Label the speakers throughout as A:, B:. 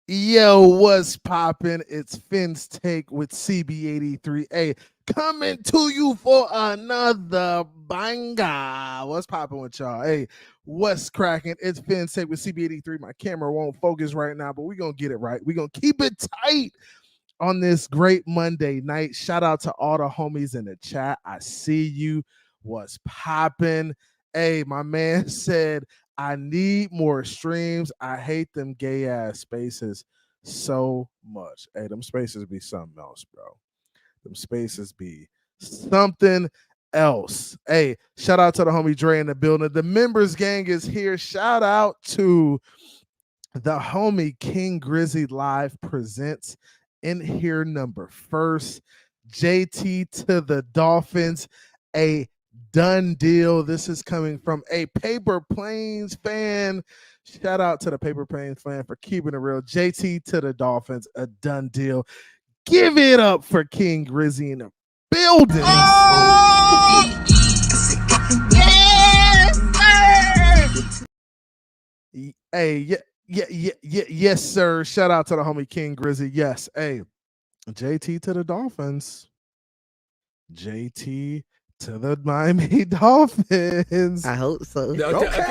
A: Yo, what's poppin'? It's Finn's Take with CB83A coming to you for another banger. What's poppin' with y'all? Hey, what's cracking? It's Finn's Take with CB83. My camera won't focus right now, but we're going to get it right. We're going to keep it tight on this great Monday night. Shout out to all the homies in the chat. I see you. What's poppin'? Hey, my man said, I need more streams. I hate them gay ass spaces so much. Hey, them spaces be something else, bro. Them spaces be something else. Hey, shout out to the homie Dre in the building. The members gang is here. Shout out to the homie King Grizzy Live presents in here number first. JT to the Dolphins, a done deal. This is coming from a Paper Planes fan. Shout out to the Paper Planes fan for keeping it real. JT to the Dolphins, a done deal. Give it up for King Grizzy in the building. Oh! Yes, sir! Hey, yes, sir. Shout out to the homie King Grizzy. Yes, hey, JT to the Dolphins. JT to the Miami Dolphins.
B: I hope so.
A: Okay.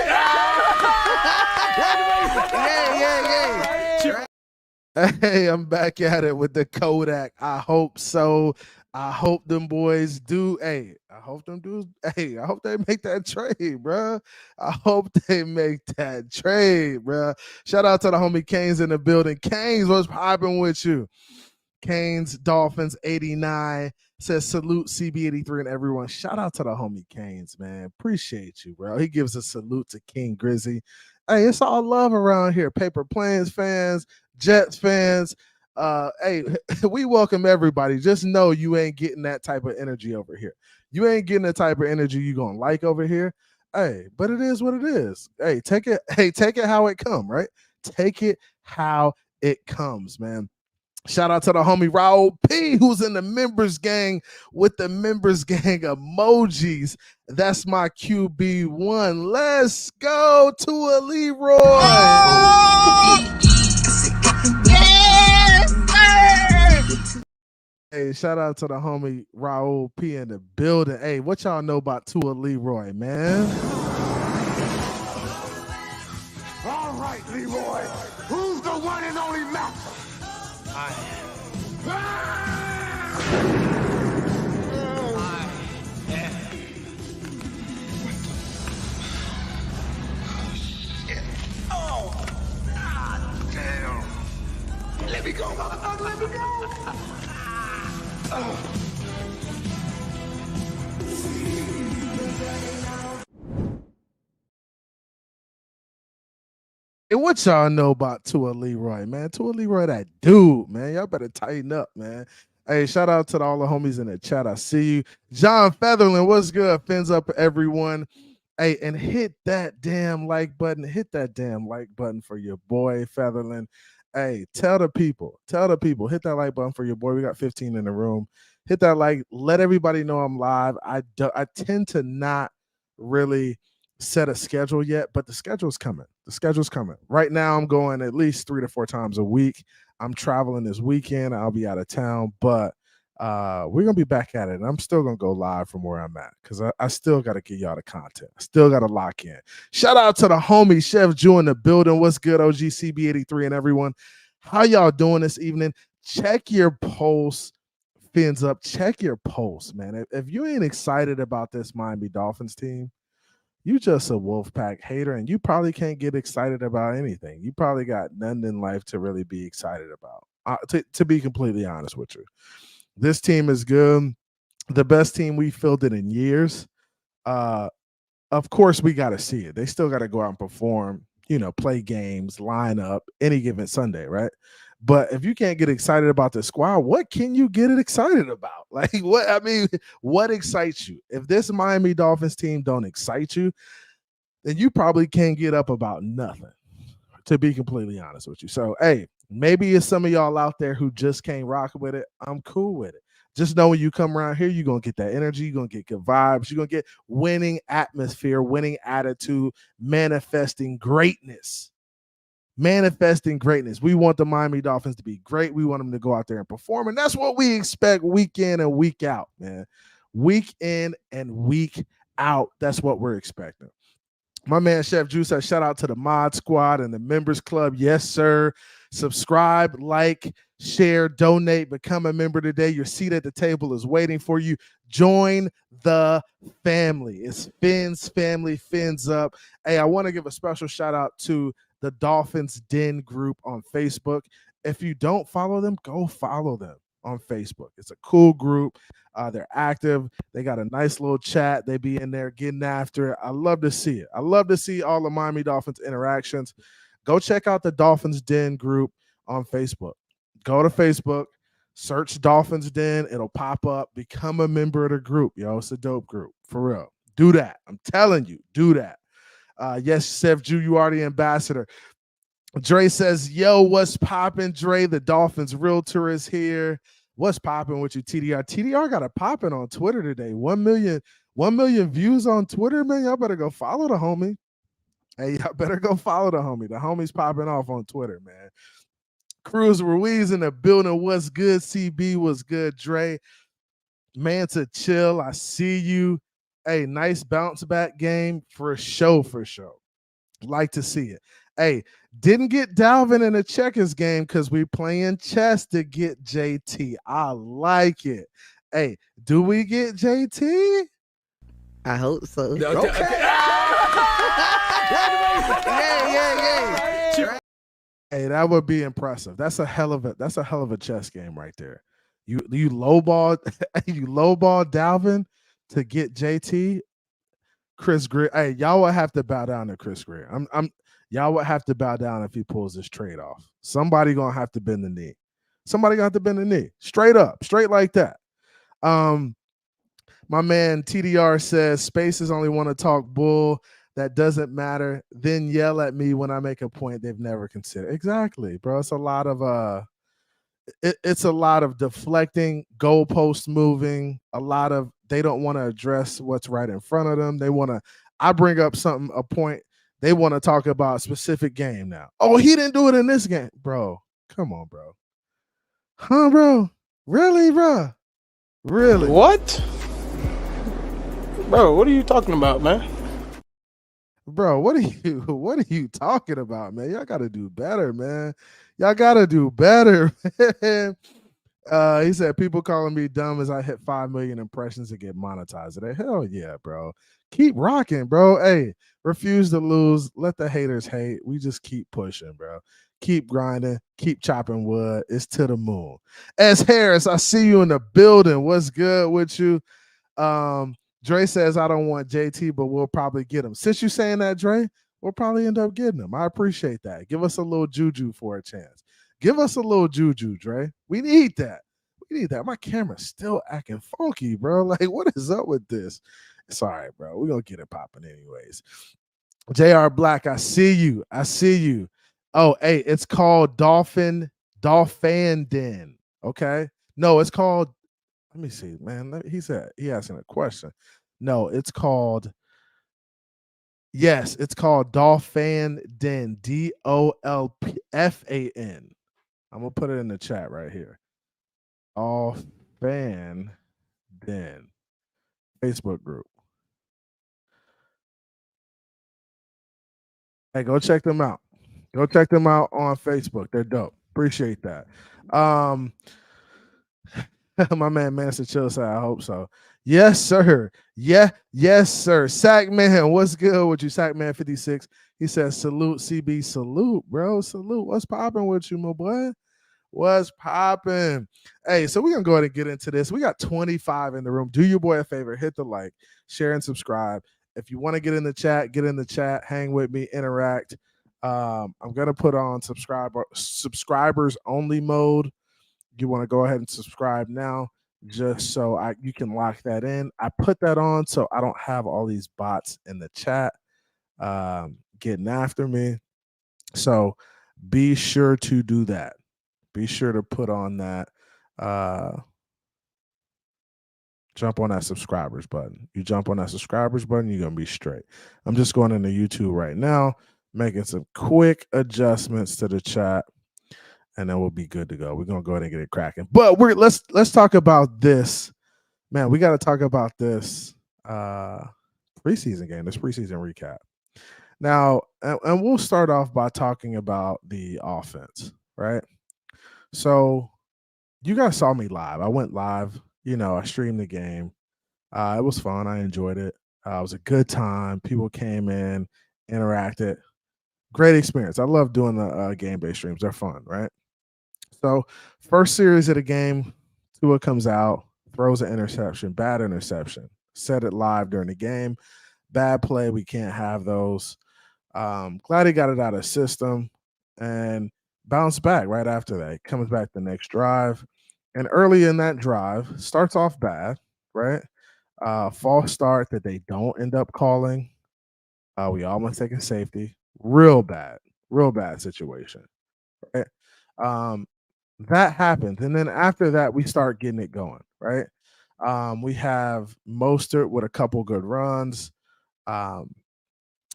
A: Hey, I'm back at it with the Kodak. I hope so. I hope them boys do. Hey, I hope them dudes. Hey, I hope they make that trade, bro. I hope they make that trade, bro. Shout out to the homie Canes in the building. Canes, what's popping with you? Canes, Dolphins 89 says salute CB83 and everyone. Shout out to the homie Canes, man. Appreciate you, bro. He gives a salute to King Grizzy. Hey, it's all love around here. Paper Planes fans, Jets fans. Hey, we welcome everybody. Just know you ain't getting that type of energy over here. You ain't getting the type of energy you gonna like over here. Hey, but it is what it is. Hey, take it. Hey, take it how it come, right? Take it how it comes, man. Shout out to the homie Raul P, who's in the members gang with the members gang emojis. That's my QB1. Let's go to a Leroy. Oh! Yes, sir! Hey, shout out to the homie Raul P in the building. Hey, what y'all know about Tua Leroy, man?
C: All right, Leroy. Who's the one and only master? I am. Oh, God damn. Let me go, motherfucker, let me go.
A: And what y'all know about Tua Leroy, man? Tua Leroy, that dude, man. Y'all better tighten up, man. Hey, shout out to all the homies in the chat. I see you. John Featherland, what's good? Fins up, everyone. Hey, and hit that damn like button. Hit that damn like button for your boy, Featherland. Hey, tell the people. Hit that like button for your boy. We got 15 in the room. Hit that like. Let everybody know I'm live. I tend to not really set a schedule yet, but the schedule's coming. Right now, I'm going at least 3 to 4 times a week. I'm traveling this weekend. I'll be out of town, but we're gonna be back at it. And I'm still gonna go live from where I'm at because I still gotta get y'all the content. I still gotta lock in. Shout out to the homie Chef Jew in the building. What's good, OGCB83 and everyone? How y'all doing this evening? Check your pulse. Fins up. Check your pulse, man. If you ain't excited about this Miami Dolphins team, you just a Wolfpack hater, and you probably can't get excited about anything. You probably got nothing in life to really be excited about. To be completely honest with you, this team is good. The best team we fielded in years. Of course, we got to see it. They still got to go out and perform, play games, line up any given Sunday, right? But if you can't get excited about the squad, what can you get excited about? Like, what excites you? If this Miami Dolphins team don't excite you, then you probably can't get up about nothing, to be completely honest with you. So, hey, maybe it's some of y'all out there who just can't rock with it. I'm cool with it. Just know when you come around here, you're going to get that energy. You're going to get good vibes. You're going to get winning atmosphere, winning attitude, manifesting greatness. manifesting greatness. We want the Miami Dolphins to be great. We want them to go out there and perform. And that's what we expect week in and week out, man. Week in and week out. That's what we're expecting. My man Chef Juice says, shout out to the Mod Squad and the Members Club. Yes, sir. Subscribe, like, share, donate, become a member today. Your seat at the table is waiting for you. Join the family. It's Fins family, Fins up. Hey, I want to give a special shout out to the Dolphins Den group on Facebook. If you don't follow them, go follow them on Facebook. It's a cool group. They're active. They got a nice little chat. They be in there getting after it. I love to see it. I love to see all the Miami Dolphins interactions. Go check out the Dolphins Den group on Facebook. Go to Facebook, search Dolphins Den. It'll pop up. Become a member of the group, yo. It's a dope group, for real. Do that. I'm telling you, do that. Yes, Chef Jew, you are the ambassador. Dre says, yo, what's poppin', Dre? The Dolphins realtor is here. What's popping with you, TDR? TDR got a popping on Twitter today. 1 million views on Twitter, man. Y'all better go follow the homie. Hey, y'all better go follow the homie. The homie's popping off on Twitter, man. Cruz Ruiz in the building. What's good, CB? What's good, Dre? Man, to chill. I see you. Hey, nice bounce back game for sure, for sure. Like to see it. Hey, didn't get Dalvin in a checkers game because we playing chess to get JT. I like it. Hey, do we get JT?
B: I hope so.
D: Okay.
B: Yeah.
A: Hey, that would be impressive. That's a hell of a chess game right there. You lowball Dalvin to get JT. Chris Greer. Hey, y'all will have to bow down to Chris Greer. Y'all would have to bow down if he pulls this trade off. Somebody gonna have to bend the knee. Somebody got to bend the knee. Straight up, straight like that. My man TDR says Spaces only want to talk bull. That doesn't matter. Then yell at me when I make a point they've never considered. Exactly, bro. It's a lot of it's a lot of deflecting, goalpost moving, a lot of they don't want to address what's right in front of them. They want to, I bring up a point, they want to talk about a specific game now. Oh, he didn't do it in this game. Bro, come on, bro. Huh, bro? Really, bro? Really?
D: What? Bro, what are you talking about, man?
A: Bro, what are you talking about, man? Y'all gotta do better, man. Y'all gotta do better, man. He said people calling me dumb as I hit 5 million impressions to get monetized today. Hell yeah, bro. Keep rocking, bro. Hey, refuse to lose. Let the haters hate. We just keep pushing, bro. Keep grinding. Keep chopping wood. It's to the moon. S. Harris, I see you in the building. What's good with you? Dre says I don't want JT, but we'll probably get him. Since you saying that, Dre, we'll probably end up getting him. I appreciate that. Give us a little juju for a chance. Give us a little juju, Dre. We need that. We need that. My camera's still acting funky, bro. Like, what is up with this? It's all right, bro. We're going to get it popping anyways. JR Black, I see you. I see you. Oh, hey, it's called Dolphin Den. Okay. No, it's called, let me see, man. He asking a question. No, it's called, yes, it's called Dolphin Den. DOLFAN. I'm gonna put it in the chat right here. Dolphin Den Facebook group. Hey, go check them out. Go check them out on Facebook. They're dope. Appreciate that. My man Master Chill said, I hope so. Yes, sir. Yes, sir. Sackman, what's good with you? Sackman 56. He says, salute, CB. Salute, bro. Salute. What's popping with you, my boy? What's popping? Hey, so we're gonna go ahead and get into this. We got 25 in the room. Do your boy a favor, hit the like, share, and subscribe. If you want to get in the chat, get in the chat, hang with me, interact. I'm gonna put on subscribers only mode. You want to go ahead and subscribe now, just so you can lock that in. I put that on so I don't have all these bots in the chat getting after me. So be sure to do that. Be sure to put on that. Jump on that subscribers button. You jump on that subscribers button, you're gonna be straight. I'm just going into YouTube right now, making some quick adjustments to the chat, and then we'll be good to go. We're gonna go ahead and get it cracking. But let's talk about this. Man, we got to talk about this preseason game, this preseason recap. Now, and we'll start off by talking about the offense, right? So you guys saw me live. I went live, I streamed the game. It was fun. I enjoyed it. It was a good time. People came in, interacted. Great experience. I love doing the game-based streams. They're fun, right? So first series of the game, Tua comes out, throws an interception, bad interception. Said it live during the game. Bad play. We can't have those. Glad he got it out of system and bounced back right after that. He comes back the next drive. And early in that drive, starts off bad, right? False start that they don't end up calling. We almost take a safety. Real bad situation. Right? That happens. And then after that, we start getting it going, right? We have Mostert with a couple good runs.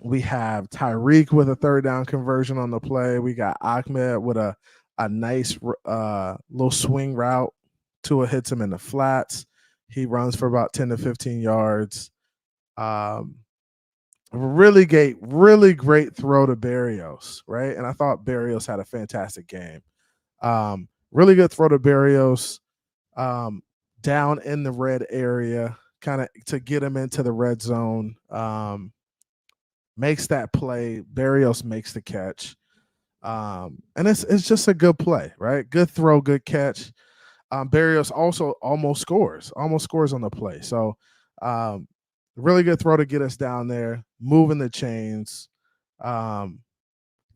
A: We have Tyreek with a third down conversion on the play. We got Ahmed with a nice little swing route. Tua hits him in the flats. He runs for about 10 to 15 yards. Really great throw to Berrios, right? And I thought Berrios had a fantastic game. Really good throw to Berrios down in the red area, kind of to get him into the red zone. Makes that play. Berrios makes the catch. And it's just a good play, right? Good throw, good catch. Berrios also almost scores on the play. So really good throw to get us down there, moving the chains. I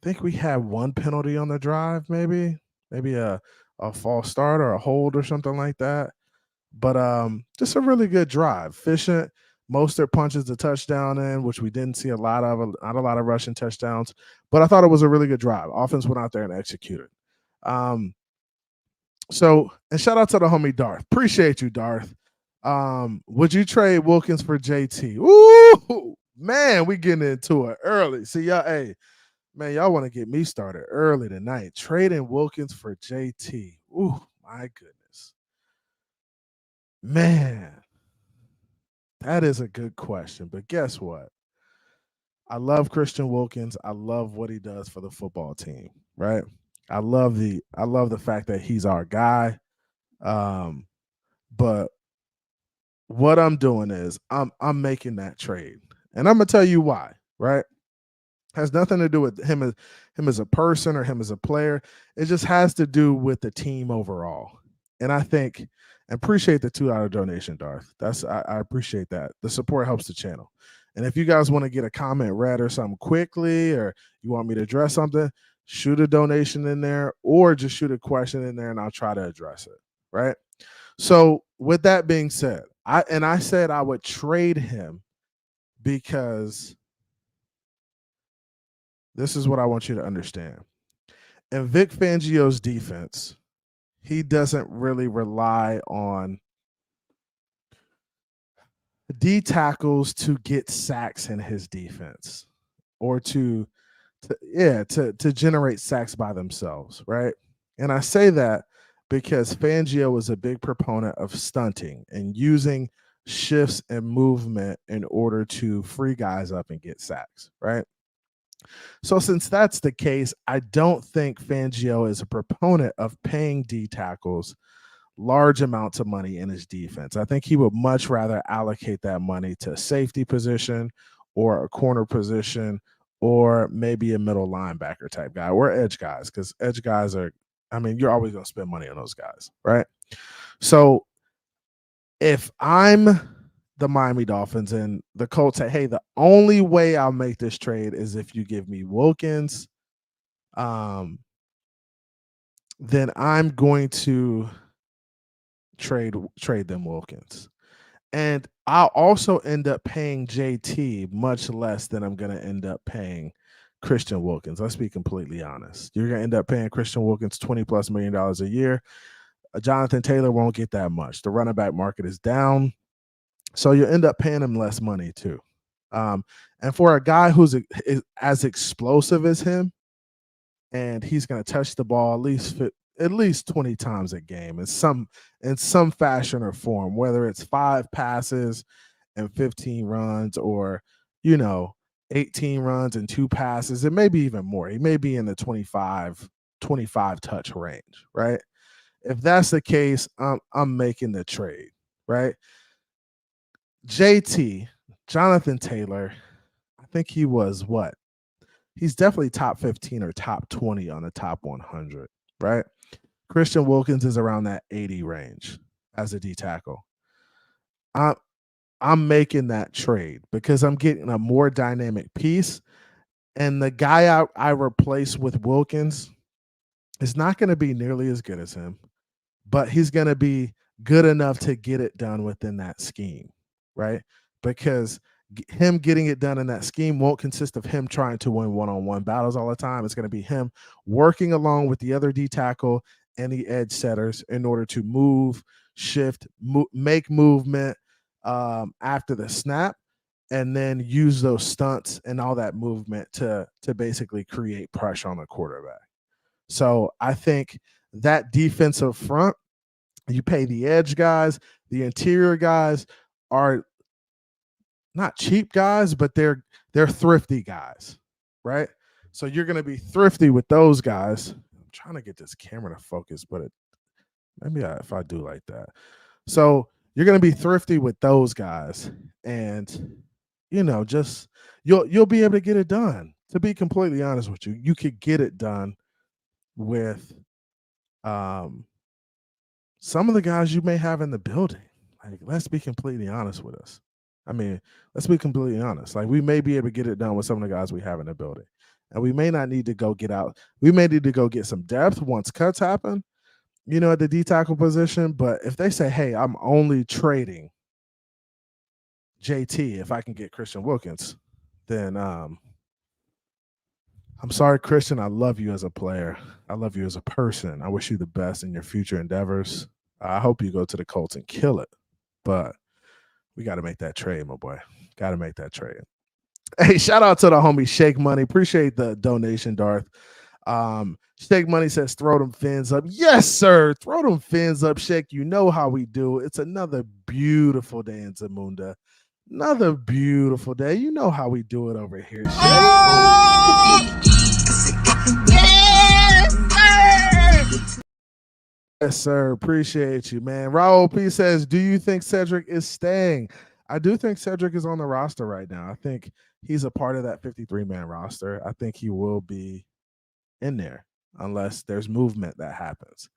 A: think we had one penalty on the drive, maybe a false start or a hold or something like that. But just a really good drive. Efficient. Mostert punches the touchdown in, which we didn't see not a lot of rushing touchdowns. But I thought it was a really good drive. Offense went out there and executed. So, and shout out to the homie Darth. Appreciate you, Darth. Would you trade Wilkins for JT? Ooh, man, we getting into it early. See, y'all, y'all want to get me started early tonight. Trading Wilkins for JT. Ooh, my goodness. Man, that is a good question. But guess what? I love Christian Wilkins. I love what he does for the football team, right? I love the fact that he's our guy. But what I'm doing is I'm making that trade. And I'm gonna tell you why, right? Has nothing to do with him as a person or him as a player. It just has to do with the team overall. And I think and appreciate the $2 donation, Darth. I appreciate that. The support helps the channel. And if you guys want to get a comment read or something quickly, or you want me to address something, shoot a donation in there or just shoot a question in there and I'll try to address it. Right. So with that being said, I said I would trade him because this is what I want you to understand. In Vic Fangio's defense, he doesn't really rely on D tackles to get sacks in his defense or to generate sacks by themselves, right? And I say that because Fangio is a big proponent of stunting and using shifts and movement in order to free guys up and get sacks, right? So since that's the case, I don't think Fangio is a proponent of paying D tackles large amounts of money in his defense. I think he would much rather allocate that money to a safety position or a corner position or maybe a middle linebacker type guy or edge guys, because edge guys are, you're always going to spend money on those guys, right? So if I'm the Miami Dolphins and the Colts say, hey, the only way I'll make this trade is if you give me Wilkins, then I'm going to trade them Wilkins. And I'll also end up paying JT much less than I'm going to end up paying Christian Wilkins. Let's be completely honest. You're going to end up paying Christian Wilkins $20+ million a year. Jonathan Taylor won't get that much. The running back market is down. So you end up paying him less money too, And for a guy who's as explosive as him, and he's going to touch the ball at least 20 times a game in some fashion or form, whether it's 5 passes and 15 runs, or 18 runs and 2 passes, and maybe even more. He may be in the 25 touch range, right? If that's the case, I'm making the trade, right? JT, Jonathan Taylor, I think he was what? He's definitely top 15 or top 20 on the top 100, right? Christian Wilkins is around that 80 range as a D tackle. I'm making that trade because I'm getting a more dynamic piece. And the guy I replace with Wilkins is not going to be nearly as good as him, but he's going to be good enough to get it done within that scheme, right? Because him getting it done in that scheme won't consist of him trying to win one-on-one battles all the time. It's going to be him working along with the other D tackle and the edge setters in order to move, shift, make movement after the snap, and then use those stunts and all that movement to basically create pressure on the quarterback. So I think that defensive front, you pay the edge guys, the interior guys are not cheap guys, but they're thrifty guys, right? So you're going to be thrifty with those guys. I'm trying to get this camera to focus, but if I do like that. So you're going to be thrifty with those guys, and just you'll be able to get it done. To be completely honest with you, you could get it done with some of the guys you may have in the building. Like, let's be completely honest with us. I mean, let's be completely honest. Like, we may be able to get it done with some of the guys we have in the building. And we may not need to go get out. We may need to go get some depth once cuts happen, at the D tackle position. But if they say, hey, I'm only trading JT if I can get Christian Wilkins, then I'm sorry, Christian. I love you as a player. I love you as a person. I wish you the best in your future endeavors. I hope you go to the Colts and kill it. But we got to make that trade, my boy. Got to make that trade. Hey, shout out to the homie Shake Money. Appreciate the donation, Darth. Shake Money says, throw them fins up. Yes, sir. Throw them fins up, Shake. You know how we do. It's another beautiful day in Zamunda. Another beautiful day. You know how we do it over here, Shake. Oh! Yes, sir. Yes, sir. Appreciate you, man. Raul P says, do you think Cedric is staying? I do think Cedric is on the roster right now. I think he's a part of that 53-man roster. I think he will be in there unless there's movement that happens.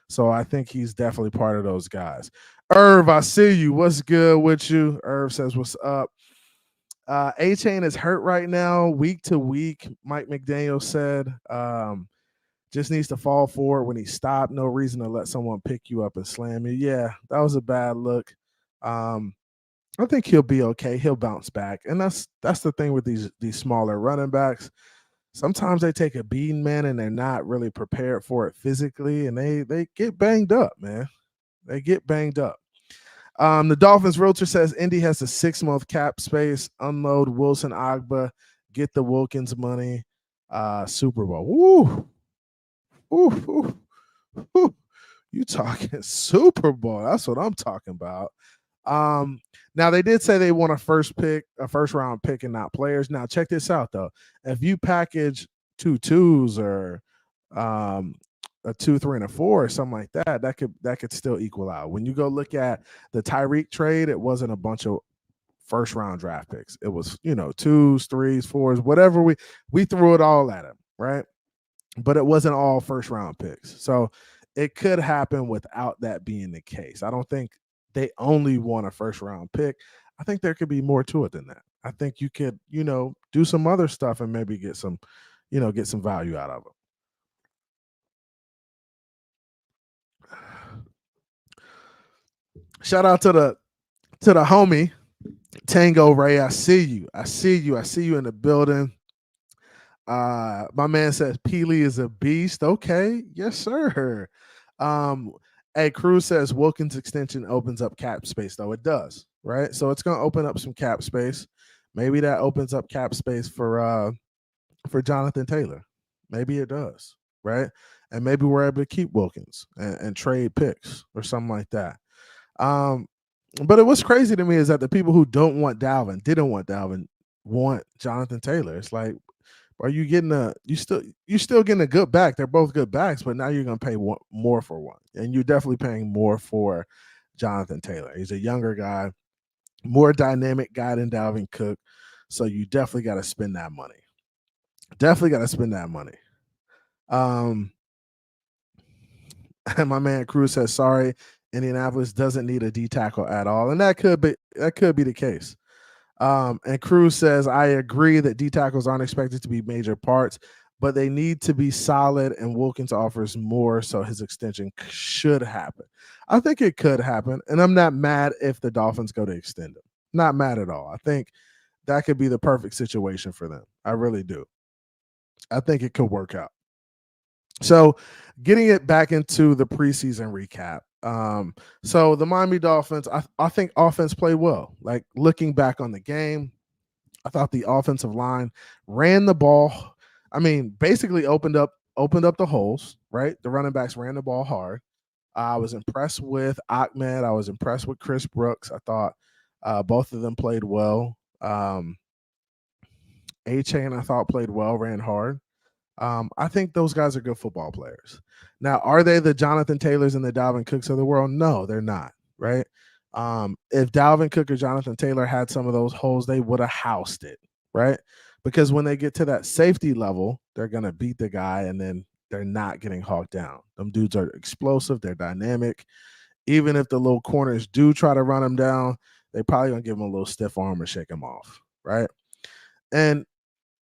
A: So I think he's definitely part of those guys. Irv, I see you. What's good with you? Irv says, what's up? A-Chain is hurt right now, week to week. Mike McDaniel said just needs to fall forward when he stopped. No reason to let someone pick you up and slam you. Yeah, that was a bad look. I think he'll be okay. He'll bounce back. And that's the thing with these smaller running backs. Sometimes they take a beating, man, and they're not really prepared for it physically, and they get banged up, man. They get banged up. The Dolphins realtor says Indy has a 6-month cap space. Unload Wilson Agba, get the Wilkins money. Super Bowl. Woo. Ooh. You talking Super Bowl. That's what I'm talking about. Now they did say they want a first round pick and not players. Now check this out though. If you package 2 2s or a 2, 3, and a 4 or something like that, that could still equal out. When you go look at the Tyreek trade, it wasn't a bunch of first round draft picks. It was, 2s, 3s, 4s, whatever we threw it all at him, right? But it wasn't all first round picks. So it could happen without that being the case. I don't think they only want a first round pick. I think there could be more to it than that. I think you could, do some other stuff and maybe get some value out of it. Shout out to the homie Tango Ray. I see you in the building. My man says Peely is a beast. Okay, yes, sir. Hey, Cruz says Wilkins extension opens up cap space, though. It does, right? So it's going to open up some cap space. Maybe that opens up cap space for Jonathan Taylor. Maybe it does, right? And maybe we're able to keep Wilkins and trade picks or something like that. Um, but what's crazy to me is that the people who didn't want Dalvin, want Jonathan Taylor. It's like, are you getting you still getting a good back? They're both good backs, but now you're going to pay more for one, and you're definitely paying more for Jonathan Taylor. He's a younger guy, more dynamic guy than Dalvin Cook, so you definitely got to spend that money. Definitely got to spend that money. And my man Cruz says, sorry, Indianapolis doesn't need a D tackle at all. And that could be the case. And Cruz says, I agree that D tackles aren't expected to be major parts, but they need to be solid, and Wilkins offers more, so his extension should happen. I think it could happen, and I'm not mad if the Dolphins go to extend him. Not mad at all. I think that could be the perfect situation for them. I really do. I think it could work out. So getting it back into the preseason recap. So the Miami Dolphins, I think offense played well. Like looking back on the game, I thought the offensive line ran the ball. I mean, basically opened up the holes, right? The running backs ran the ball hard. I was impressed with Ahmed. I was impressed with Chris Brooks. I thought both of them played well. A-Chain, I thought, played well, ran hard. I think those guys are good football players. Now, are they the Jonathan Taylors and the Dalvin Cooks of the world? No, they're not, right? If Dalvin Cook or Jonathan Taylor had some of those holes, they would have housed it, right? Because when they get to that safety level, they're going to beat the guy, and then they're not getting hawked down. Them dudes are explosive. They're dynamic. Even if the little corners do try to run them down, they probably going to give them a little stiff arm or shake them off, right? And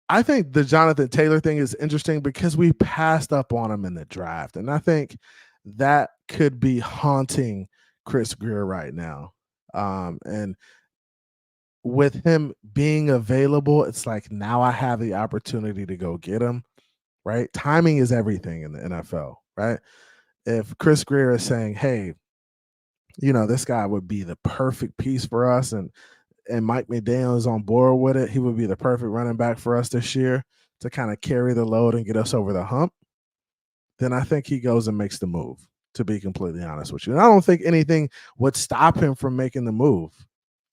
A: I think the Jonathan Taylor thing is interesting because we passed up on him in the draft. And I think that could be haunting Chris Grier right now. And with him being available, it's like now I have the opportunity to go get him, right? Timing is everything in the NFL, right? If Chris Grier is saying, hey, this guy would be the perfect piece for us, and Mike McDaniel is on board with it, he would be the perfect running back for us this year to kind of carry the load and get us over the hump, then I think he goes and makes the move, to be completely honest with you. And I don't think anything would stop him from making the move.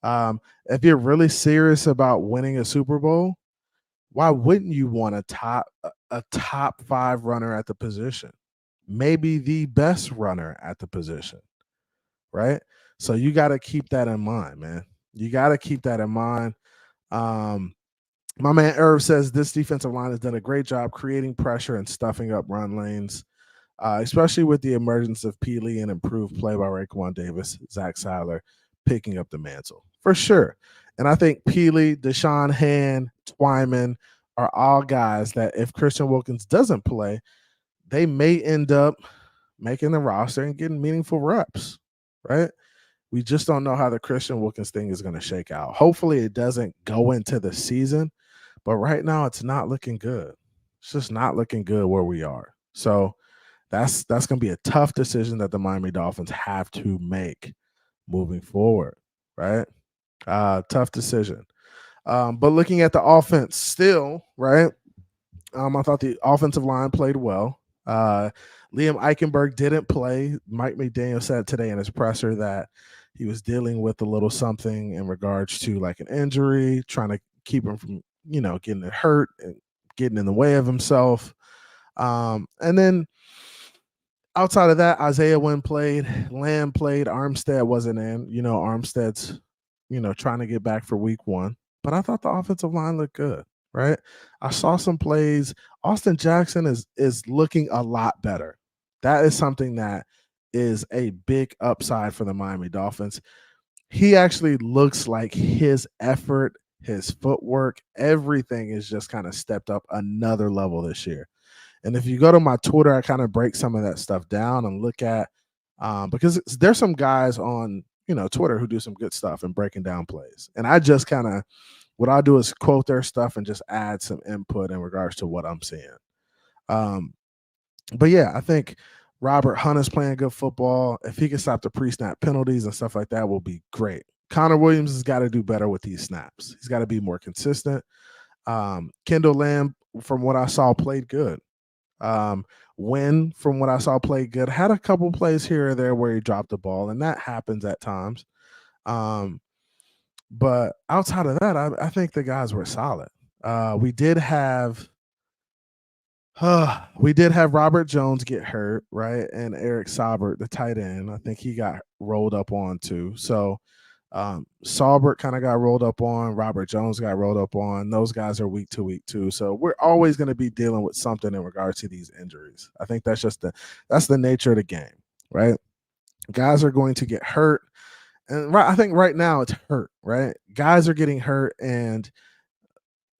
A: If you're really serious about winning a Super Bowl, why wouldn't you want a top 5 runner at the position? Maybe the best runner at the position, right? So you got to keep that in mind, man. You got to keep that in mind. My man Irv says this defensive line has done a great job creating pressure and stuffing up run lanes, especially with the emergence of Peely and improved play by Raekwon Davis, Zach Seiler picking up the mantle for sure. And I think Peely, Deshaun Hand, Twyman are all guys that if Christian Wilkins doesn't play, they may end up making the roster and getting meaningful reps, right? We just don't know how the Christian Wilkins thing is going to shake out. Hopefully it doesn't go into the season, but right now it's not looking good. It's just not looking good where we are. So that's going to be a tough decision that the Miami Dolphins have to make moving forward, right? Tough decision. But looking at the offense still, right? I thought the offensive line played well. Liam Eichenberg didn't play. Mike McDaniel said today in his presser that he was dealing with a little something in regards to like an injury, trying to keep him from, getting hurt and getting in the way of himself. And then outside of that, Isaiah Wynn played, Lamb played, Armstead wasn't in. Armstead's, trying to get back for week 1. But I thought the offensive line looked good, right? I saw some plays. Austin Jackson is looking a lot better. That is something that is a big upside for the Miami Dolphins. He actually looks like his effort, his footwork, everything is just kind of stepped up another level this year. And if you go to my Twitter, I kind of break some of that stuff down and look at because there's some guys on Twitter who do some good stuff and breaking down plays. And I just kind of what I'll do is quote their stuff and just add some input in regards to what I'm seeing. But yeah, I think Robert Hunt is playing good football. If he can stop the pre-snap penalties and stuff like that, will be great. Connor Williams has got to do better with these snaps. He's got to be more consistent. Kendall Lamb, from what I saw, played good. Wynn, from what I saw, played good. Had a couple plays here or there where he dropped the ball, and that happens at times. But outside of that, I think the guys were solid. We did have Robert Jones get hurt, right? And Eric Saubert, the tight end, I think he got rolled up on too. So Saubert kind of got rolled up on. Robert Jones got rolled up on. Those guys are week to week too. So we're always going to be dealing with something in regards to these injuries. I think that's the nature of the game, right? Guys are going to get hurt. And I think right now it's hurt, right? Guys are getting hurt, and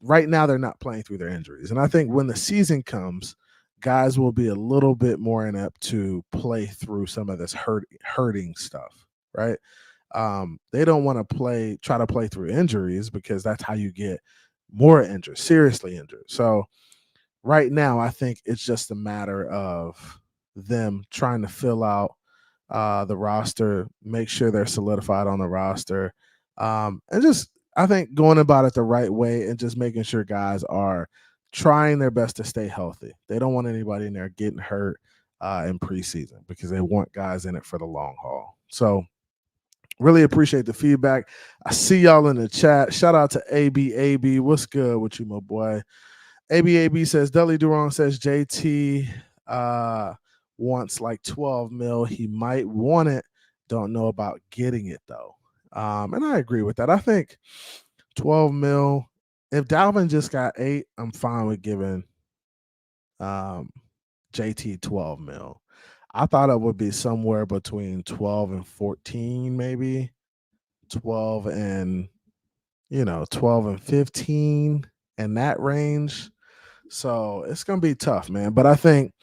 A: right now they're not playing through their injuries. And I think when the season comes, guys will be a little bit more inept to play through some of this hurting stuff, right? They don't want to try to play through injuries, because that's how you get more injured, seriously injured. So right now, I think it's just a matter of them trying to fill out the roster, make sure they're solidified on the roster, and just, I think, going about it the right way and just making sure guys are trying their best to stay healthy. They don't want anybody in there getting hurt in preseason, because they want guys in it for the long haul. So really appreciate the feedback. I see y'all in the chat. Shout out to AB. What's good with you, my boy? AB says, Dudley Durong says JT wants like 12 mil. He might want it. Don't know about getting it though. And I agree with that. I think 12 mil. If Dalvin just got 8, I'm fine with giving JT 12 mil. I thought it would be somewhere between 12 and 14, maybe 12 and 15 in that range. So it's going to be tough, man. But I think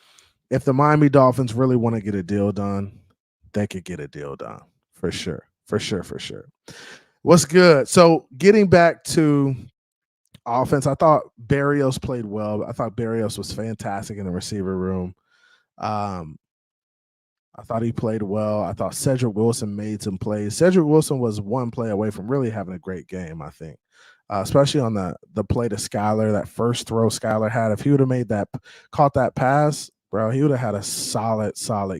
A: if the Miami Dolphins really want to get a deal done, they could get a deal done for sure. What's good? So getting back to offense, I thought Berrios played well. I thought Berrios was fantastic in the receiver room. I thought he played well. I thought Cedric Wilson made some plays. Cedric Wilson was one play away from really having a great game, I think, especially on the play to Skyler, that first throw Skyler had. If he would have caught that pass, bro, he would have had a solid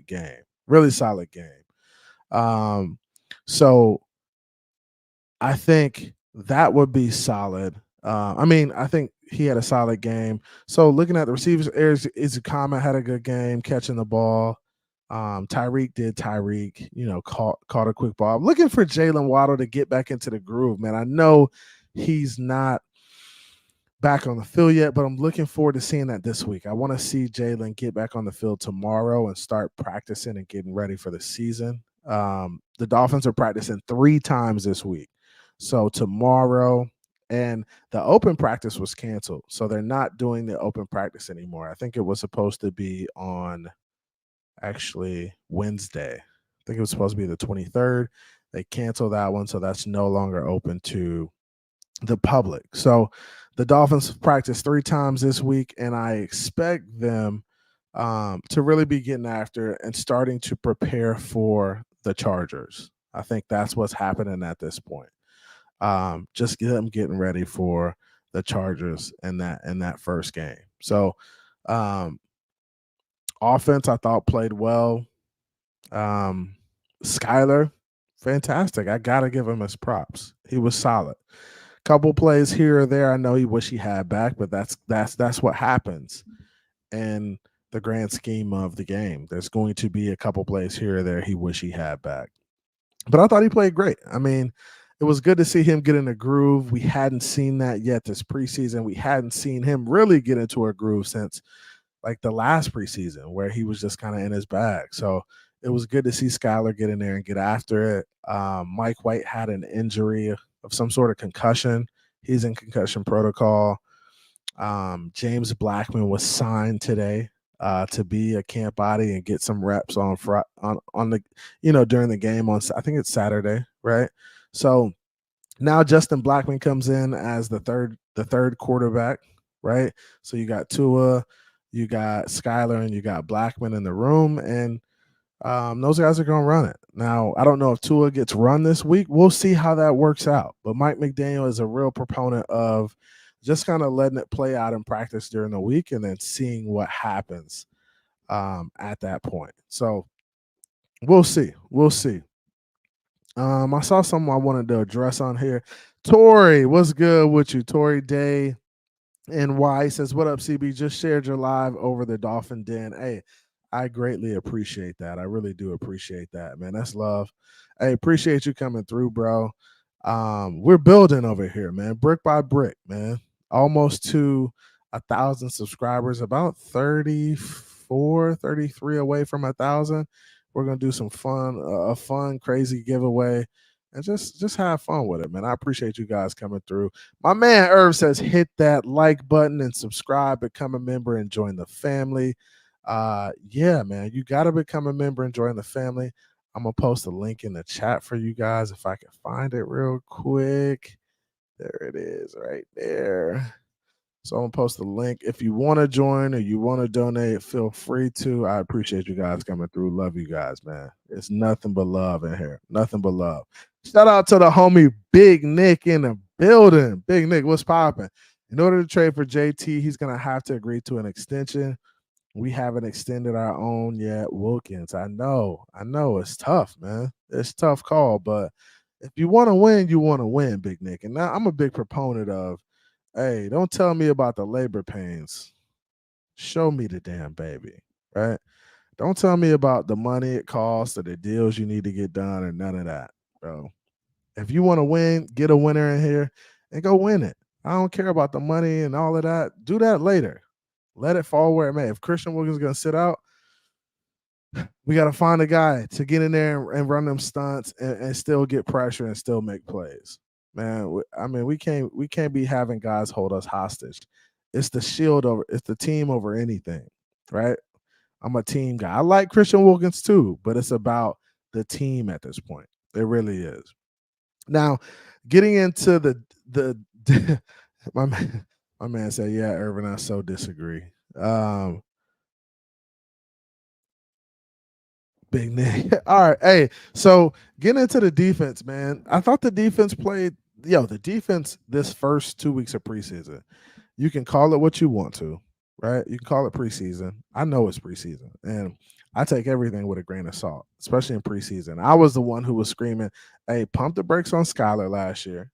A: game, really solid game. So I think that would be solid. I think he had a solid game. So looking at the receivers, Izukama had a good game catching the ball. Tyreek, caught a quick ball. I'm looking for Jalen Waddle to get back into the groove, man. I know he's not back on the field yet, but I'm looking forward to seeing that this week. I want to see Jalen get back on the field tomorrow and start practicing and getting ready for the season. The Dolphins are practicing 3 times this week. So tomorrow, and the open practice was canceled. So they're not doing the open practice anymore. I think it was supposed to be on Wednesday. I think it was supposed to be the 23rd. They canceled that one, so that's no longer open to the public. So the Dolphins practice 3 times this week, and I expect them to really be getting after and starting to prepare for the Chargers. I think that's what's happening at this point. Just get them getting ready for the Chargers in that first game. So offense, I thought, played well. Skyler, fantastic. I gotta give him his props. He was solid. Couple plays here or there, I know he wish he had back, but that's what happens in the grand scheme of the game. There's going to be a couple plays here or there he wish he had back. But I thought he played great. I mean, it was good to see him get in a groove. We hadn't seen that yet this preseason. We hadn't seen him really get into a groove since like the last preseason, where he was just kind of in his bag. So it was good to see Skyler get in there and get after it. Mike White had an injury of some sort of concussion. He's in concussion protocol. James Blackman was signed today to be a camp body and get some reps on the during the game on, I think it's Saturday, right? So now Justin Blackman comes in as the third quarterback, right? So you got Tua, you got Skyler, and you got Blackman in the room, and Those guys are going to run it. Now, I don't know if Tua gets run this week. We'll see how that works out. But Mike McDaniel is a real proponent of just kind of letting it play out in practice during the week and then seeing what happens at that point. So we'll see. We'll see. I saw something I wanted to address on here. Tori, what's good with you? Tori Day NY says, "What up, CB? Just shared your live over the Dolphin Den. Hey, I greatly appreciate that. I really do appreciate that, man. That's love. Hey, appreciate you coming through, bro. We're building over here, man, brick by brick, man. Almost to 1,000 subscribers, about 34, 33 away from 1,000. We're gonna do some fun, a fun, crazy giveaway, and just have fun with it, man. I appreciate you guys coming through. My man Irv says, hit that like button and subscribe, become a member, and join the family. Yeah, man, you got to become a member and join the family. I'm going to post a link in the chat for you guys if I can find it real quick. There it is right there. So I'm going to post a link. If you want to join or you want to donate, feel free to. I appreciate you guys coming through. Love you guys, man. It's nothing but love in here. Nothing but love. Shout out to the homie Big Nick in the building. Big Nick, what's popping? In order to trade for JT, he's going to have to agree to an extension. We haven't extended our own yet. Wilkins, I know. It's tough, man. It's a tough call, but if you want to win, you want to win, Big Nick. And now I'm a big proponent of, hey, don't tell me about the labor pains. Show me the damn baby, right? Don't tell me about the money it costs or the deals you need to get done or none of that, bro. If you want to win, get a winner in here and go win it. I don't care about the money and all of that. Do that later. Let it fall where it may. If Christian Wilkins is going to sit out, we got to find a guy to get in there and run them stunts and still get pressure and still make plays. Man, I mean, we can't be having guys hold us hostage. It's the shield over, it's the team over anything, right? I'm a team guy. I like Christian Wilkins too, but it's about the team at this point. It really is. Now, getting into the my man said, yeah, Irvin, I so disagree. Big Nick. All right. Hey, so getting into the defense, man. I thought the defense played, the defense this first 2 weeks of preseason. You can call it what you want to, right? You can call it preseason. I know it's preseason. And I take everything with a grain of salt, especially in preseason. I was the one who was screaming, hey, pump the brakes on Skyler last year.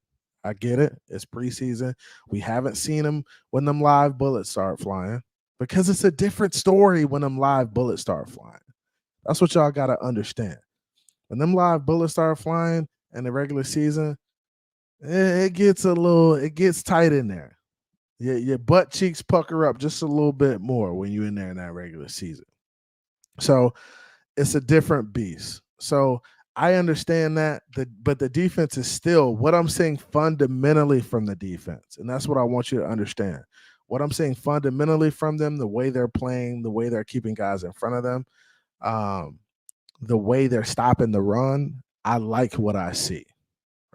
A: I get it. It's preseason. We haven't seen him when them live bullets start flying because it's a different story when them live bullets start flying. That's what y'all got to understand. When them live bullets start flying in the regular season, it gets tight in there. Your butt cheeks pucker up just a little bit more when you're in there in that regular season. So it's a different beast. So I understand that, but the defense is still what I'm saying fundamentally from the defense. And that's what I want you to understand. What I'm saying fundamentally from them, the way they're playing, the way they're keeping guys in front of them, the way they're stopping the run, I like what I see,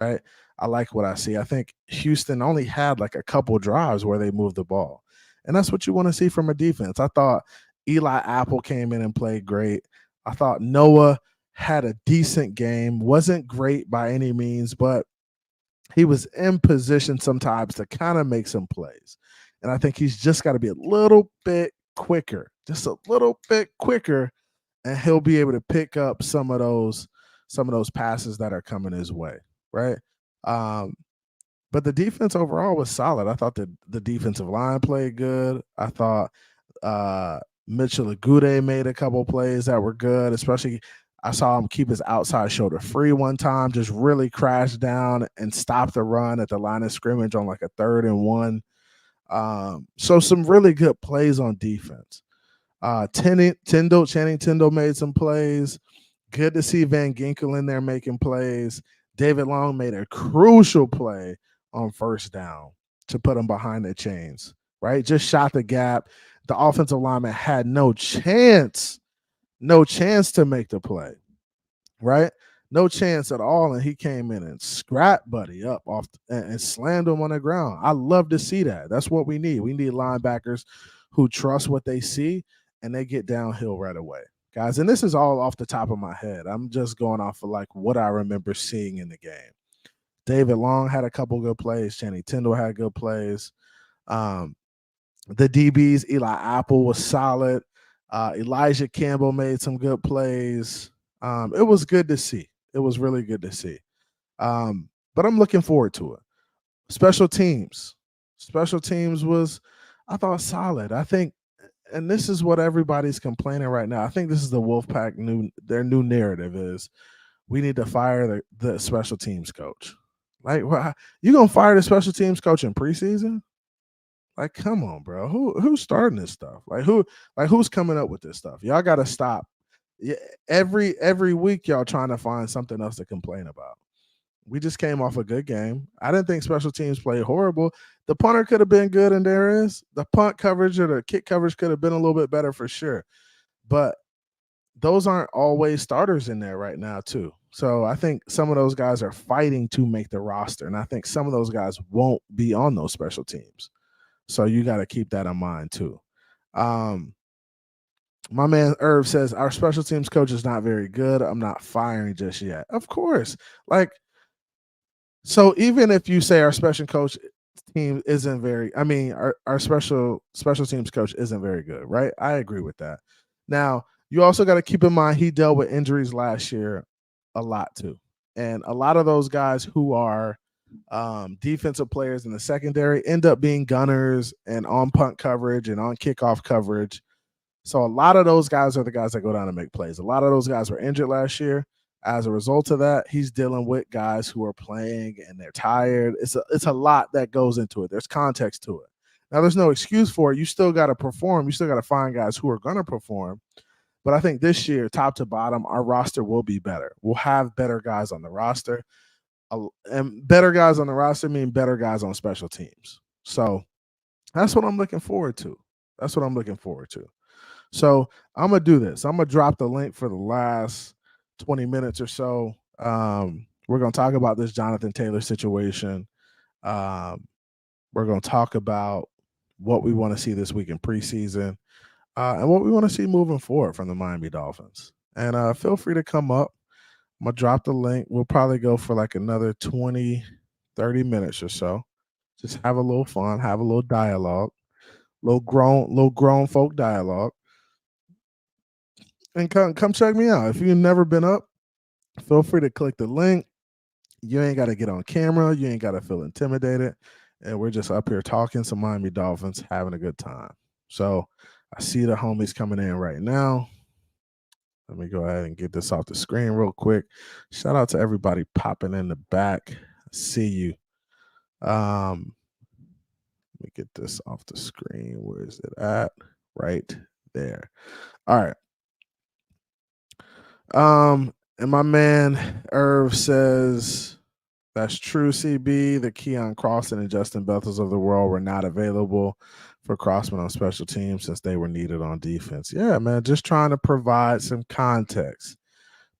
A: right? I like what I see. I think Houston only had like a couple drives where they moved the ball. And that's what you want to see from a defense. I thought Eli Apple came in and played great. I thought Noah had a decent game. Wasn't great by any means, but he was in position sometimes to kind of make some plays. And I think he's just got to be a little bit quicker, just a little bit quicker, and he'll be able to pick up some of those passes that are coming his way, right? But the defense overall was solid. I thought the defensive line played good. I thought Mitchell Agude made a couple plays that were good, especially I saw him keep his outside shoulder free one time, just really crash down and stop the run at the line of scrimmage on like a 3rd and 1. So some really good plays on defense. Channing Tindall made some plays. Good to see Van Ginkel in there making plays. David Long made a crucial play on 1st down to put them behind the chains, right? Just shot the gap. The offensive lineman had no chance to make the play, right? No chance at all. And he came in and scrapped Buddy up off and slammed him on the ground. I love to see that. That's what we need. We need linebackers who trust what they see and they get downhill right away. guys, and this is all off the top of my head. I'm just going off of like what I remember seeing in the game. David Long had a couple good plays. Channing Tindall had good plays. The DBs, Eli Apple was solid. Elijah Campbell made some good plays. It was good to see. It was really good to see. But I'm looking forward to it. Special teams. Special teams was, I thought, solid. I think, and this is what everybody's complaining right now. I think this is the Wolfpack their new narrative is we need to fire the special teams coach. Like, you gonna fire the special teams coach in preseason? Like, come on, bro. Who's starting this stuff? Who's coming up with this stuff? Y'all gotta stop. Yeah, every week y'all trying to find something else to complain about. We just came off a good game. I didn't think special teams played horrible. The punter could have been good, and there is the punt coverage or the kick coverage could have been a little bit better for sure. But those aren't always starters in there right now, too. So I think some of those guys are fighting to make the roster, and I think some of those guys won't be on those special teams. So you got to keep that in mind, too. My man Irv says our special teams coach is not very good. I'm not firing just yet. Of course. So even if you say our special coach team isn't very, I mean, our special teams coach isn't very good, right? I agree with that. Now, you also got to keep in mind he dealt with injuries last year a lot too. And a lot of those guys who are defensive players in the secondary end up being gunners and on punt coverage and on kickoff coverage. So a lot of those guys are the guys that go down and make plays. A lot of those guys were injured last year. As a result of that, he's dealing with guys who are playing and they're tired. It's a lot that goes into it. There's context to it. Now, there's no excuse for it. You still got to perform. You still got to find guys who are going to perform. But I think this year, top to bottom, our roster will be better. We'll have better guys on the roster. And better guys on the roster mean better guys on special teams. So that's what I'm looking forward to. So I'm going to do this. I'm going to drop the link for the last 20 minutes or so. We're going to talk about this Jonathan Taylor situation. We're going to talk about what we want to see this week in preseason and what we want to see moving forward from the Miami Dolphins. And feel free to come up. I'm going to drop the link. We'll probably go for like another 20, 30 minutes or so. Just have a little fun, have a little dialogue, little grown folk dialogue. And come check me out. If you've never been up, feel free to click the link. You ain't got to get on camera. You ain't got to feel intimidated. And we're just up here talking some Miami Dolphins, having a good time. So I see the homies coming in right now. Let me go ahead and get this off the screen real quick. Shout out to everybody popping in the back. I see you. Let me get this off the screen. Where is it at? Right there. All right. And my man Irv says that's true, CB. The Keon Crosston and Justin Bethels of the world were not available for Crossman on special teams since they were needed on defense. Yeah, man, just trying to provide some context.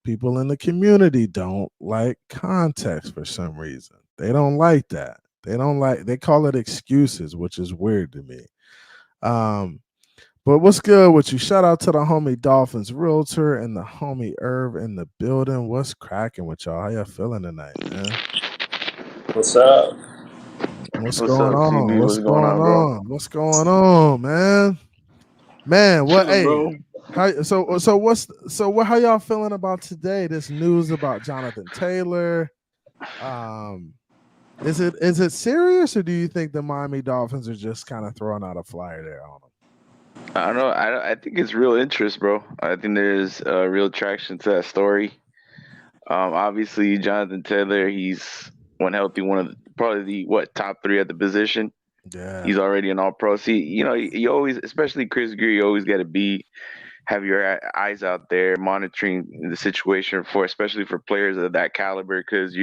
A: People in the community don't like context for some reason. They don't like that. They call it excuses, which is weird to me. But what's good with you? Shout out to the homie Dolphins Realtor and the homie Irv in the building. What's cracking with y'all? How y'all feeling tonight, man?
D: What's up?
A: What's going
E: up,
A: on?
E: CB?
A: What's going on,
E: bro?
A: What's going on, man? Man, what?
E: Chilling,
A: Hey,
E: bro.
A: how y'all feeling about today? This news about Jonathan Taylor. Is it serious, or do you think the Miami Dolphins are just kind of throwing out a flyer there on them?
E: I don't know. I think it's real interest, bro. I think there's real traction to that story. Obviously, Jonathan Taylor, he's when healthy, probably the top 3 at the position.
A: Yeah,
E: He's already an all-pro. See, you always, especially Chris Greer, you always got to have your eyes out there monitoring the situation especially for players of that caliber, because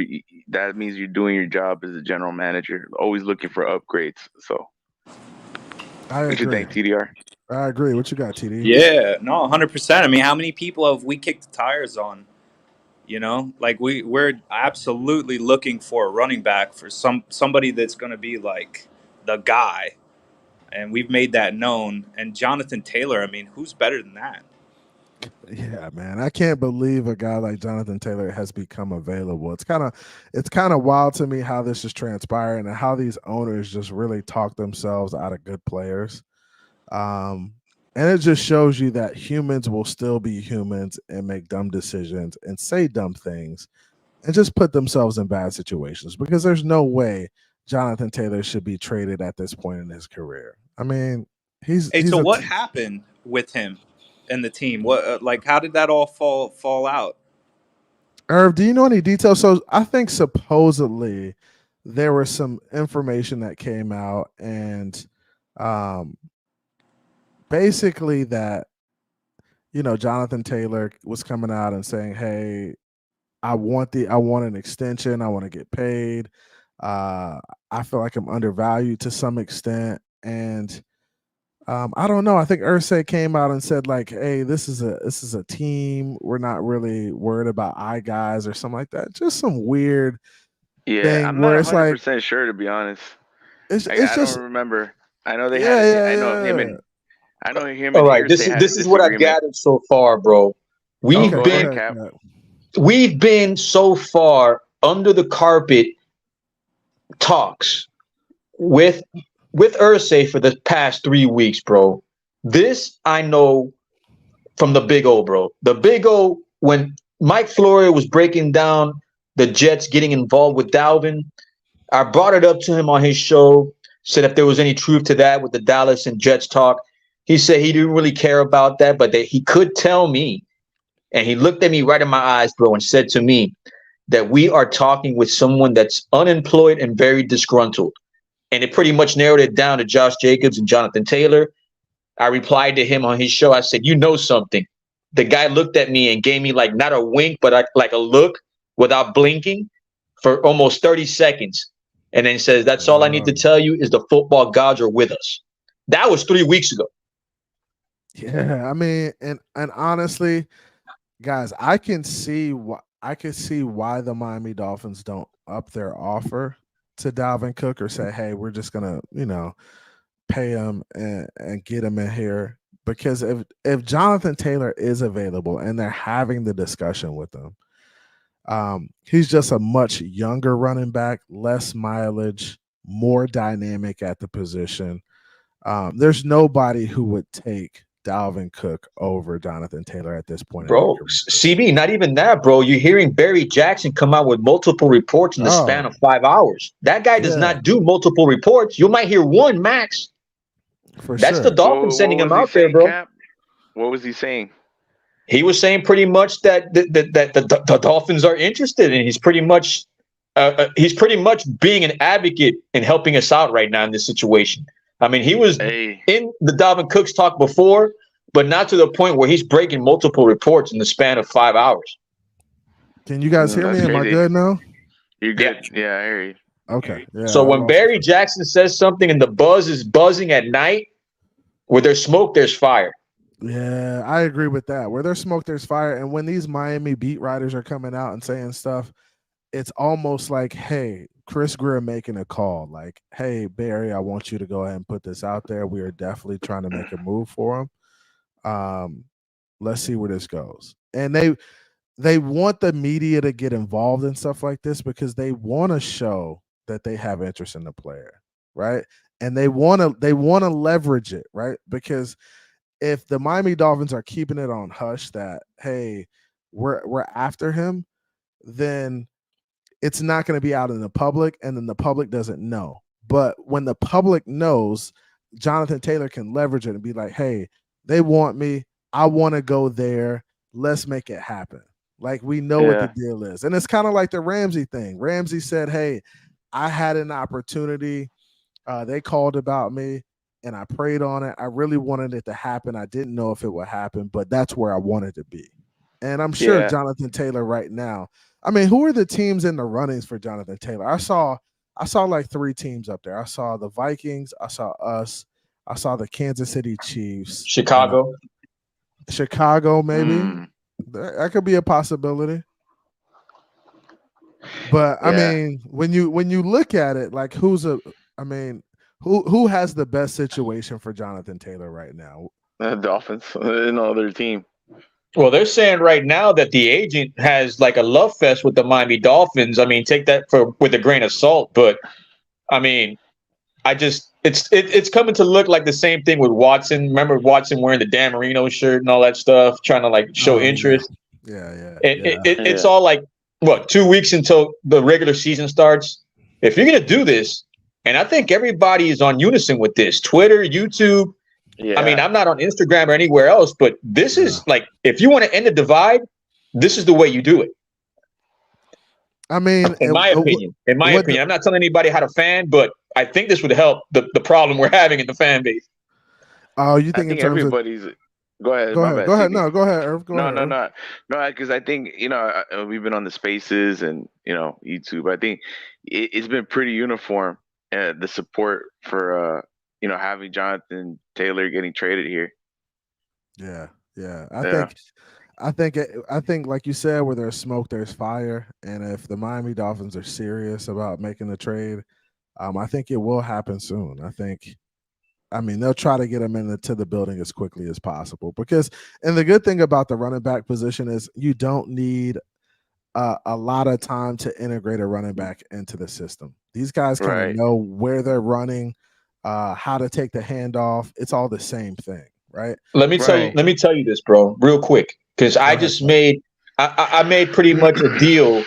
E: that means you're doing your job as a general manager, always looking for upgrades. So, what you think, TDR?
A: I agree. What you got, TD?
D: Yeah, no, 100%. I mean, how many people have we kicked the tires on? Like we're absolutely looking for a running back for somebody that's going to be like the guy, and we've made that known. And Jonathan Taylor, I mean, who's better than that?
A: Yeah, man. I can't believe a guy like Jonathan Taylor has become available. It's kind of wild to me how this is transpiring and how these owners just really talk themselves out of good players. Um, and it just shows you that humans will still be humans and make dumb decisions and say dumb things and just put themselves in bad situations because there's no way Jonathan Taylor should be traded at this point in his career. I mean, he's
D: Hey,
A: he's
D: so
A: a
D: what happened with him and the team? What like how did that all fall out?
A: Irv, do you know any details? So I think supposedly there was some information that came out, and um, basically that Jonathan Taylor was coming out and saying, "Hey, I want an extension. I want to get paid. Uh, I feel like I'm undervalued to some extent, and I don't know. I think Ursay came out and said like, "Hey, this is a team. We're not really worried about I guys or something like that." Just some weird
E: Yeah,
A: thing
E: I'm not
A: where it's like
E: 100% sure to be honest.
A: it's
E: I
A: just
E: don't remember. I know they had
A: yeah,
E: a.
A: yeah, yeah.
E: I know him
F: All
E: and
F: right,
E: Irsay had a
F: this is what I've
E: disagreement.
F: gathered so far, bro.
E: Oh,
A: Okay,
F: We've
E: go
A: go
F: been
E: ahead,
A: ahead.
E: Cap.
A: Cap.
F: we've been so far under the carpet talks with Ursay for the past 3 weeks, bro. This I know from the Big O, bro. The Big O, when Mike Florio was breaking down the Jets getting involved with Dalvin, I brought it up to him on his show, said if there was any truth to that with the Dallas and Jets talk. He said he didn't really care about that, but that he could tell me. And he looked at me right in my eyes, bro, and said to me that we are talking with someone that's unemployed and very disgruntled. And it pretty much narrowed it down to Josh Jacobs and Jonathan Taylor. I replied to him on his show. I said, "You know something." The guy looked at me and gave me like not a wink, but like a look without blinking for almost 30 seconds. And then says, "That's all I need to tell you is the football gods are with us." That was 3 weeks ago.
A: Yeah, I mean, and honestly, guys, I can see why the Miami Dolphins don't up their offer to Dalvin Cook or say, "Hey, we're just gonna, pay him and get him in here." Because if Jonathan Taylor is available and they're having the discussion with him, he's just a much younger running back, less mileage, more dynamic at the position. There's nobody who would take Dalvin Cook over Jonathan Taylor at this point in their
F: Bro,
A: careers.
F: CB, not even that, bro. You're hearing Barry Jackson come out with multiple reports in the span
A: Oh,
F: of 5 hours. That guy does
A: yeah,
F: not do multiple reports. You might hear one max.
A: for
F: That's the
A: sure.
F: Dolphins
E: What
F: sending him
E: was he
F: out there,
E: saying,
F: bro.
E: Cap? What was he saying?
F: He was saying pretty much that the Dolphins are interested, and he's pretty much being an advocate and helping us out right now in this situation. I mean, he was
E: Hey,
F: in the Dalvin Cooks talk before, but not to the point where he's breaking multiple reports in the span of 5 hours.
A: Can you guys hear me?
E: that's
A: Am I
E: crazy.
A: good now?
E: You're
F: Yeah.
E: good. Yeah, I hear you.
A: Okay. Yeah,
F: So
A: I
F: when
A: lost you
F: Barry
A: for
F: Jackson says something and the buzz is buzzing at night, where there's smoke, there's fire.
A: Yeah, I agree with that. Where there's smoke, there's fire. And when these Miami beat writers are coming out and saying stuff, it's almost like, hey, Chris Greer making a call, like, hey, Barry, I want you to go ahead and put this out there. We are definitely trying to make a move for him. Let's see where this goes. And they want the media to get involved in stuff like this because they want to show that they have interest in the player, right? And they want to leverage it, right? Because if the Miami Dolphins are keeping it on hush that, hey, we're after him, then it's not going to be out in the public, and then the public doesn't know. But when the public knows, Jonathan Taylor can leverage it and be like, hey, they want me. I want to go there. Let's make it happen. Like, we know what the
E: Yeah,
A: deal is. And it's kind of like the Ramsey thing. Ramsey said, hey, I had an opportunity. They called about me and I prayed on it. I really wanted it to happen. I didn't know if it would happen, but that's where I wanted to be. And I'm sure
E: yeah.
A: Jonathan Taylor right now. I mean, who are the teams in the runnings for Jonathan Taylor? I saw like 3 teams up there. I saw the Vikings, I saw us, I saw the Kansas City Chiefs, and
F: Chicago.
A: Chicago maybe.
E: Mm,
A: That could be a possibility. But I
E: yeah.
A: mean, when you look at it, like I mean, who has the best situation for Jonathan Taylor right now?
E: The Dolphins, another team.
F: Well, they're saying right now that the agent has like a love fest with the Miami Dolphins. I mean, take that with a grain of salt, but I mean, it's coming to look like the same thing with Watson. Remember Watson wearing the Dan Marino shirt and all that stuff, trying to like show
A: Oh yeah,
F: interest.
A: yeah.
F: It's all like what 2 weeks until the regular season starts. If you're gonna do this, and I think everybody is on unison with this, Twitter, YouTube.
E: Yeah.
F: I mean, I'm not on Instagram or anywhere else, but this is like if you want to end the divide, this is the way you do it.
A: I mean,
F: In my opinion, I'm not telling anybody how to fan, but I think this would help the problem we're having in the fan base.
A: Oh, you
E: I
A: think in
E: think
A: terms
E: everybody's. Go ahead.
A: of? Go
E: My
A: ahead.
E: bad,
A: Go ahead.
E: CB.
A: No, go ahead, Irv. Go
E: No,
A: ahead.
E: no,
A: Irv.
E: no. Because I think we've been on the Spaces and YouTube. I think it's been pretty uniform. The support for having Jonathan Taylor getting traded here.
A: Yeah.
E: Yeah.
A: I think, like you said, where there's smoke, there's fire. And if the Miami Dolphins are serious about making the trade, I think it will happen soon. I mean, they'll try to get him into the building as quickly as possible because, and the good thing about the running back position is you don't need a lot of time to integrate a running back into the system. These guys kind of
E: Right.
A: know where they're running, how to take the handoff. It's all the same thing, right?
F: Let me tell you this, bro, real quick, because I just made I made pretty much a deal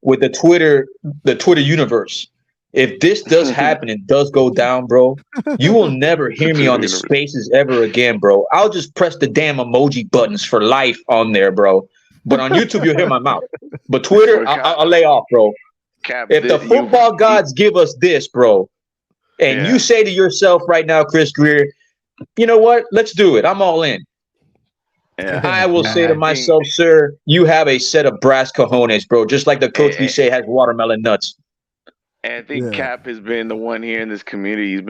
F: with the Twitter universe. If this does happen and does go down, bro, you will never hear me on the Spaces ever again, bro. I'll just press the damn emoji buttons for life on there, bro. But on YouTube, you'll hear my mouth. But Twitter, I'll lay off, bro.
E: Cap,
F: if the football gods give us this, bro, and you say to yourself right now, Chris Greer, you know what? Let's do it. I'm all in.
E: Yeah.
F: I will say to myself, sir, you have a set of brass cojones, bro. Just like the coach we say has watermelon nuts.
E: And I think Cap has been the one here in this community. He's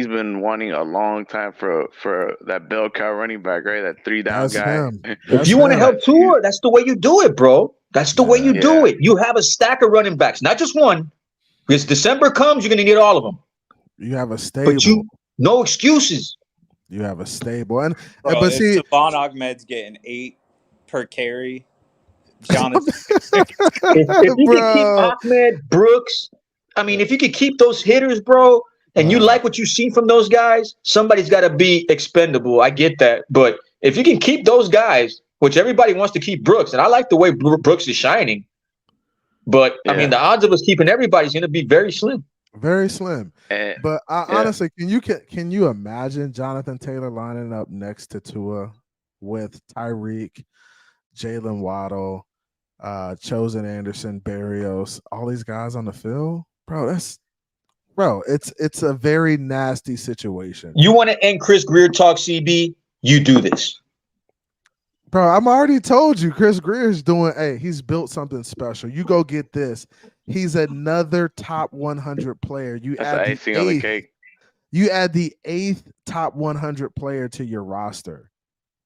E: been wanting a long time for that bell cow running back, right? That 3-down guy.
F: If you want to help Tua, that's the way you do it, bro. That's the way you do it. You have a stack of running backs, not just one. Because December comes, you're going to need all of them.
A: You have a stable.
F: But no excuses.
A: You have a stable. And
D: bro,
A: but
D: if
A: see,
D: Savon Ahmed's getting 8 per carry, Jonathan.
F: if you can keep Ahmed, Brooks, I mean, if you could keep those hitters, bro, and you like what you see from those guys, somebody's got to be expendable. I get that. But if you can keep those guys, which everybody wants to keep Brooks, and I like the way Brooks is shining, but I mean, the odds of us keeping everybody's going to be very slim.
A: Very slim. But honestly, can you imagine Jonathan Taylor lining up next to Tua with Tyreek, Jalen Waddle, Chosen Anderson, Barrios, all these guys on the field? Bro, it's a very nasty situation.
F: You want to end Chris Greer talk, CB? You do this.
A: Bro, I'm already told you Chris Greer's doing, he's built something special. You go get this. He's another top 100 player.
E: That's icing on the cake.
A: You add the 8th top 100 player to your roster.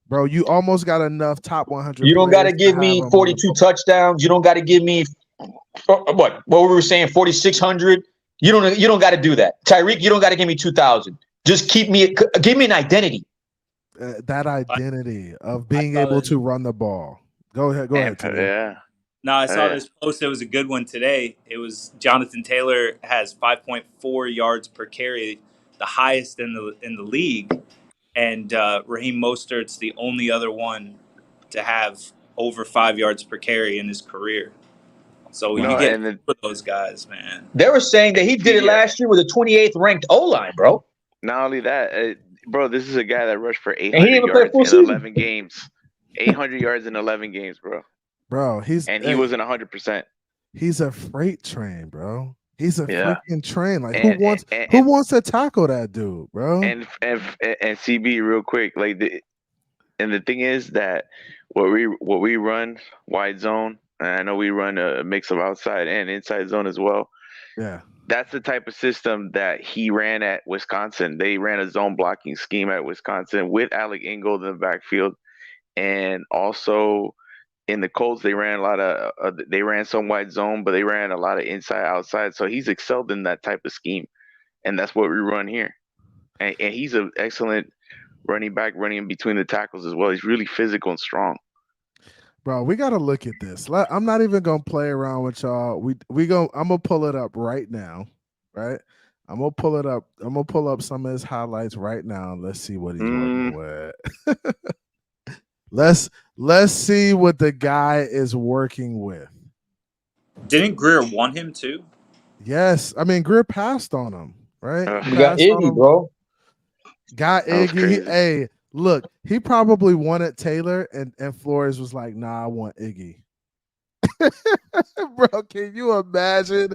A: Bro, you almost got enough top 100.
F: You don't got to give me 42 touchdowns. You don't got to give me what we were saying, 4,600. You don't got to do that. Tyreek, you don't got to give me 2,000. Just give me an identity.
A: That identity of being able to run the ball. Go ahead.
E: Yeah.
D: No, I saw this post. It was a good one today. It was Jonathan Taylor has 5.4 yards per carry, the highest in the league, and Raheem Mostert's the only other one to have over 5 yards per carry in his career. So you get with those guys, man.
F: They were saying that he did it last year with a 28th ranked O-line, bro.
E: Not only that, bro, this is a guy that rushed for 800 yards in 11 games. 800 yards in 11 games, bro.
A: Bro, he
E: wasn't 100%.
A: He's a freight train, bro. He's a freaking train. Like who wants to tackle that dude, bro?
E: And CB real quick, like the thing is that what we run wide zone, and I know we run a mix of outside and inside zone as well.
A: Yeah.
E: That's the type of system that he ran at Wisconsin. They ran a zone blocking scheme at Wisconsin with Alec Ingold in the backfield, and also in the Colts they ran a lot of they ran some wide zone, but they ran a lot of inside outside. So he's excelled in that type of scheme, and that's what we run here. And he's an excellent running back, running in between the tackles as well. He's really physical and strong.
A: Bro, we gotta look at this. I'm not even gonna play around with y'all. I'm gonna pull it up right now, right? I'm gonna pull it up. I'm gonna pull up some of his highlights right now. Let's see what he's working with. Let's see what the guy is working with.
D: Didn't Greer want him too?
A: Yes, I mean Greer passed on him, right?
F: You got Iggy, bro.
A: Got Iggy. Hey, look, he probably wanted Taylor, and Flores was like, "Nah, I want Iggy." Bro, can you imagine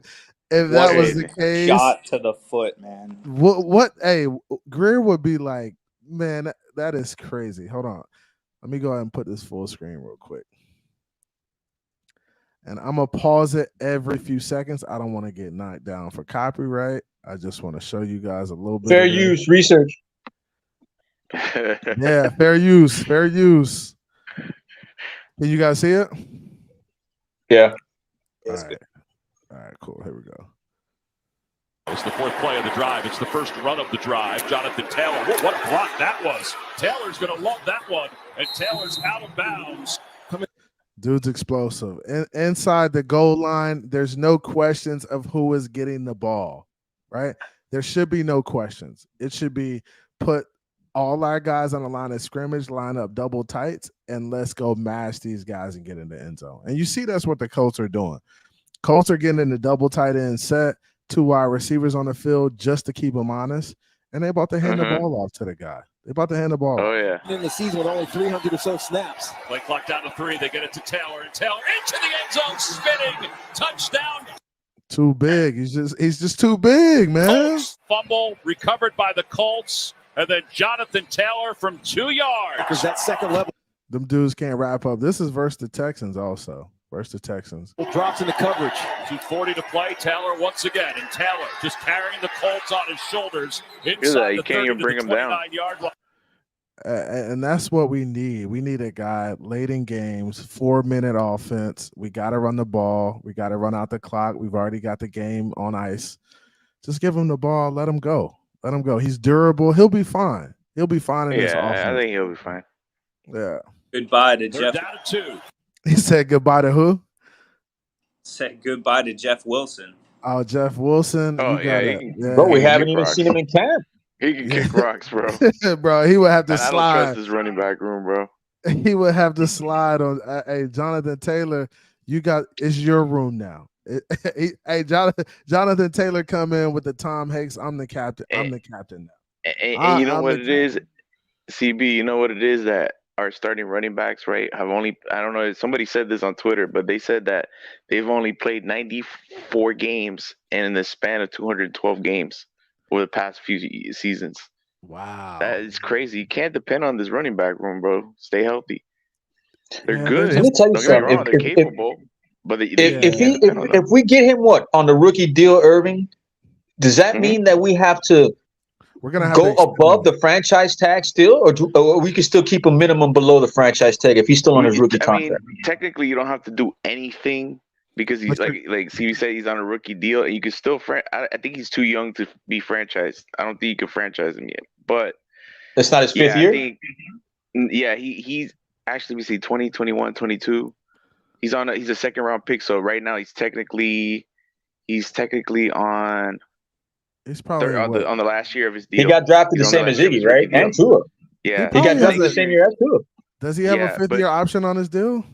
A: if that was the case?
D: Shot to the foot, man.
A: What? Hey, Greer would be like, man, that is crazy. Hold on, let me go ahead and put this full screen real quick, and I'm gonna pause it every few seconds. I don't want to get knocked down for copyright. I just want to show you guys a little bit.
F: Fair use research.
A: Yeah, fair use. Can you guys see it?
F: Yeah.
A: All right, cool. Here we go.
G: It's the fourth play of the drive. It's the first run of the drive. Jonathan Taylor. What a block that was. Taylor's going to love that one. And Taylor's out of bounds.
A: Dude's explosive. Inside the goal line, there's no questions of who is getting the ball, right? There should be no questions. It should be put all our guys on the line of scrimmage, line up double tights, and let's go mash these guys and get in the end zone. And you see that's what the Colts are doing. Colts are getting in the double tight end set, 2 wide receivers on the field just to keep them honest, and they're about to hand the ball off to the guy. They're about to hand the ball.
E: Oh, yeah.
H: In the season with only 300 or so snaps.
G: Play clock down to 3. They get it to Taylor, and Taylor into the end zone, spinning. Touchdown.
A: Too big. He's just too big, man.
G: Colts fumble recovered by the Colts. And then Jonathan Taylor from 2 yards.
H: Because that second level.
A: Them dudes can't wrap up. This is versus the Texans also. Versus the Texans.
H: Drops into coverage.
G: 2:40 to play. Taylor once again. And Taylor just carrying the Colts on his shoulders. Inside
E: you
G: the
E: can't
G: 30
E: even
G: to
E: bring
G: the
E: him down.
G: 29-yard line.
A: And that's what we need. We need a guy late in games, 4-minute offense. We got to run the ball. We got to run out the clock. We've already got the game on ice. Just give him the ball. Let him go. Let him go. He's durable. He'll be fine. He'll be fine in this offense.
E: I think he'll be fine.
A: Yeah.
D: Goodbye to
G: They're
D: Jeff.
G: down to 2.
A: He said goodbye to who?
D: Said goodbye to Jeff Wilson.
A: Oh, Jeff Wilson.
E: Oh,
F: Bro, we haven't even seen him in camp.
E: He can kick rocks, bro.
A: Bro, he would have to
E: I don't
A: slide.
E: trust his running back room, bro.
A: He would have to slide on. Hey, Jonathan Taylor, it's your room now. Hey, Jonathan Taylor, come in with the Tom Hanks. I'm the captain. I'm the captain now.
E: And you know what it is, CB. You know what it is that our starting running backs, right, have only. I don't know. Somebody said this on Twitter, but they said that they've only played 94 games in the span of 212 games over the past few seasons.
A: Wow,
E: that is crazy. You can't depend on this running back room, bro. Stay healthy. They're
A: Yeah,
E: good.
F: Let me tell you
E: Don't get me
F: something.
E: wrong, they're capable. But
F: if we get him on the rookie deal, Irving, does that mean that we have to
A: we're gonna have
F: go above the franchise tag still, or we can still keep a minimum below the franchise tag if he's still on his rookie contract?
E: Technically, you don't have to do anything because he's like CB said, he's on a rookie deal, and you can still. I think he's too young to be franchised. I don't think you can franchise him yet. But
F: it's not his fifth year.
E: He's actually, we see 20, 21, 22. He's a second round pick, so right now he's technically on.
A: He's probably
E: on the last year of his deal.
F: He got drafted the same as Iggy, right? And Tua.
E: Yeah,
F: he got drafted the same year as Tua.
A: Does he have a 5th-year option on his deal?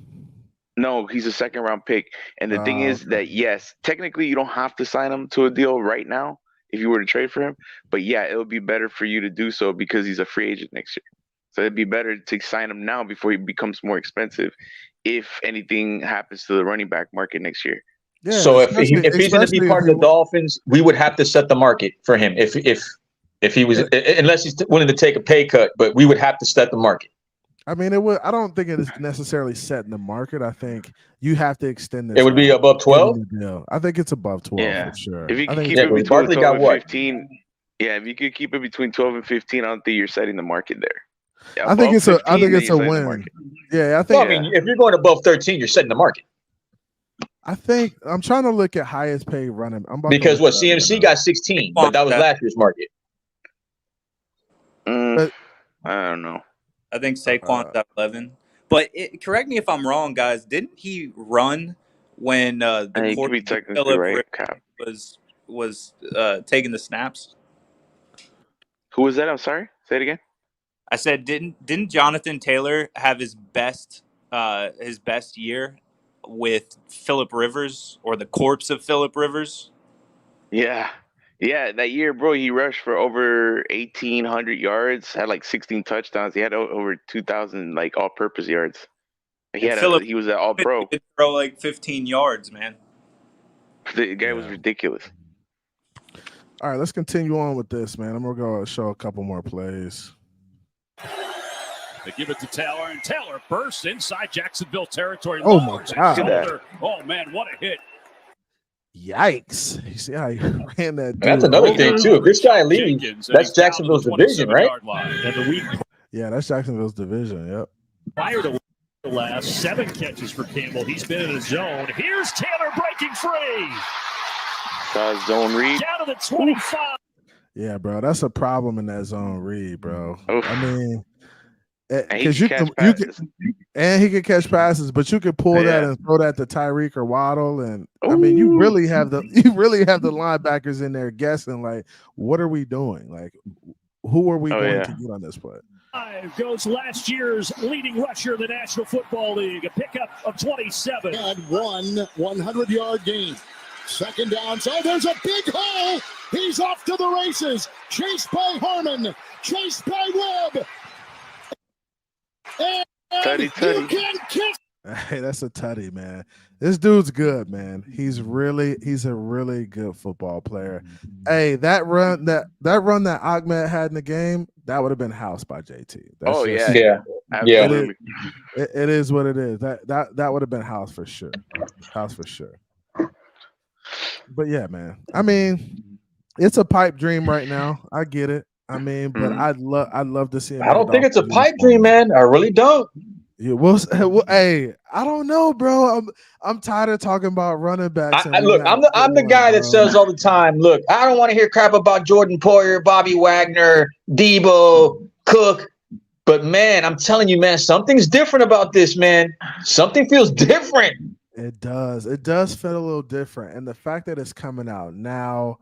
E: No, he's a second round pick. And the thing is that yes, technically you don't have to sign him to a deal right now if you were to trade for him. But yeah, it would be better for you to do so because he's a free agent next year. So it'd be better to sign him now before he becomes more expensive. If anything happens to the running back market next year.
F: Yeah, so if he's going to be part of the Dolphins, we would have to set the market for him. If he was, unless he's willing to take a pay cut, but we would have to set the market.
A: I mean, it would. I don't think it is necessarily setting the market. I think you have to extend this.
F: It would be above 12.
A: I think it's above 12 for sure.
E: If you can keep it between 12 and 15, if you could keep it between 12 and 15, I don't think you're setting the market there. Yeah,
A: I think it's a win. Yeah, I think.
F: Well, I mean, if you're going above 13, you're setting the market.
A: I think I'm trying to look at highest paid running.
F: Because what CMC got 16, but that was last year's market.
E: I don't know.
D: I think Saquon's at 11. But correct me if I'm wrong, guys. Didn't he run when the
E: And you could be
D: quarterback
E: technically
D: Philip
E: right,
D: Rivers
E: Cap.
D: was taking the snaps?
E: Who was that? I'm sorry. Say it again.
D: I said, didn't Jonathan Taylor have his best year with Philip Rivers, or the corpse of Philip Rivers?
E: Yeah. Yeah, that year, bro, he rushed for over 1,800 yards, had like 16 touchdowns. He had over 2,000 like all-purpose yards.
D: And Philip
E: He was an all-pro.
D: could throw like 15 yards, man.
E: The guy was ridiculous.
A: All right, let's continue on with this, man. I'm gonna go show a couple more plays.
G: They give it to Taylor, and Taylor bursts inside Jacksonville territory.
A: Oh, my
G: Lowers his
A: God.
G: shoulder. Oh, man, what a hit.
A: Yikes! You see how he ran that?
F: That's
A: dude
F: another
A: over?
F: thing too. If this guy leaves,
G: Jenkins, and
F: that's
G: he's down to
F: Jacksonville's
G: the
F: division, right?
G: 27-yard line. And the week
A: Yeah, that's Jacksonville's division. Yep.
G: prior to the last 7 catches for Campbell, he's been in his zone. Here's Taylor breaking free.
E: Zone read.
G: Down to the 25.
A: Yeah, bro, that's a problem in that zone read, bro.
E: Oof.
A: I mean,
E: And he
A: because
E: can catch passes.
A: and he can catch passes, but you could pull that
E: Yeah.
A: and throw that to Tyreek or Waddle, and I mean, you really have the linebackers in there guessing like, what are we doing? Like, who are we going to get on this play?
G: Goes last year's leading rusher in the National Football League, a pickup of 27.
I: Had one 100-yard gain. Second down. So there's a big hole. He's off to the races. Chased by Harmon. Chased by Webb. And
E: Tutty.
I: you can kiss.
A: Hey, that's a tutty, man. This dude's good, man. He's a really good football player. Hey, that run that Ahmed had in the game, that would have been housed by JT.
F: Yeah.
E: Absolutely.
A: It is what it is. That would have been housed for sure. Housed for sure. But yeah, man. I mean, it's a pipe dream right now. I get it. I mean, but I'd love to see him.
F: I don't think it's a pipe dream, man. I really don't.
A: Yeah, well, hey, I don't know, bro. I'm tired of talking about running backs.
F: Look, I'm the guy that says all the time, look, I don't want to hear crap about Jordan Poyer, Bobby Wagner, Debo, Cook. But man, I'm telling you, man, something's different about this, man. Something feels different.
A: It does. It does feel a little different. And the fact that it's coming out now,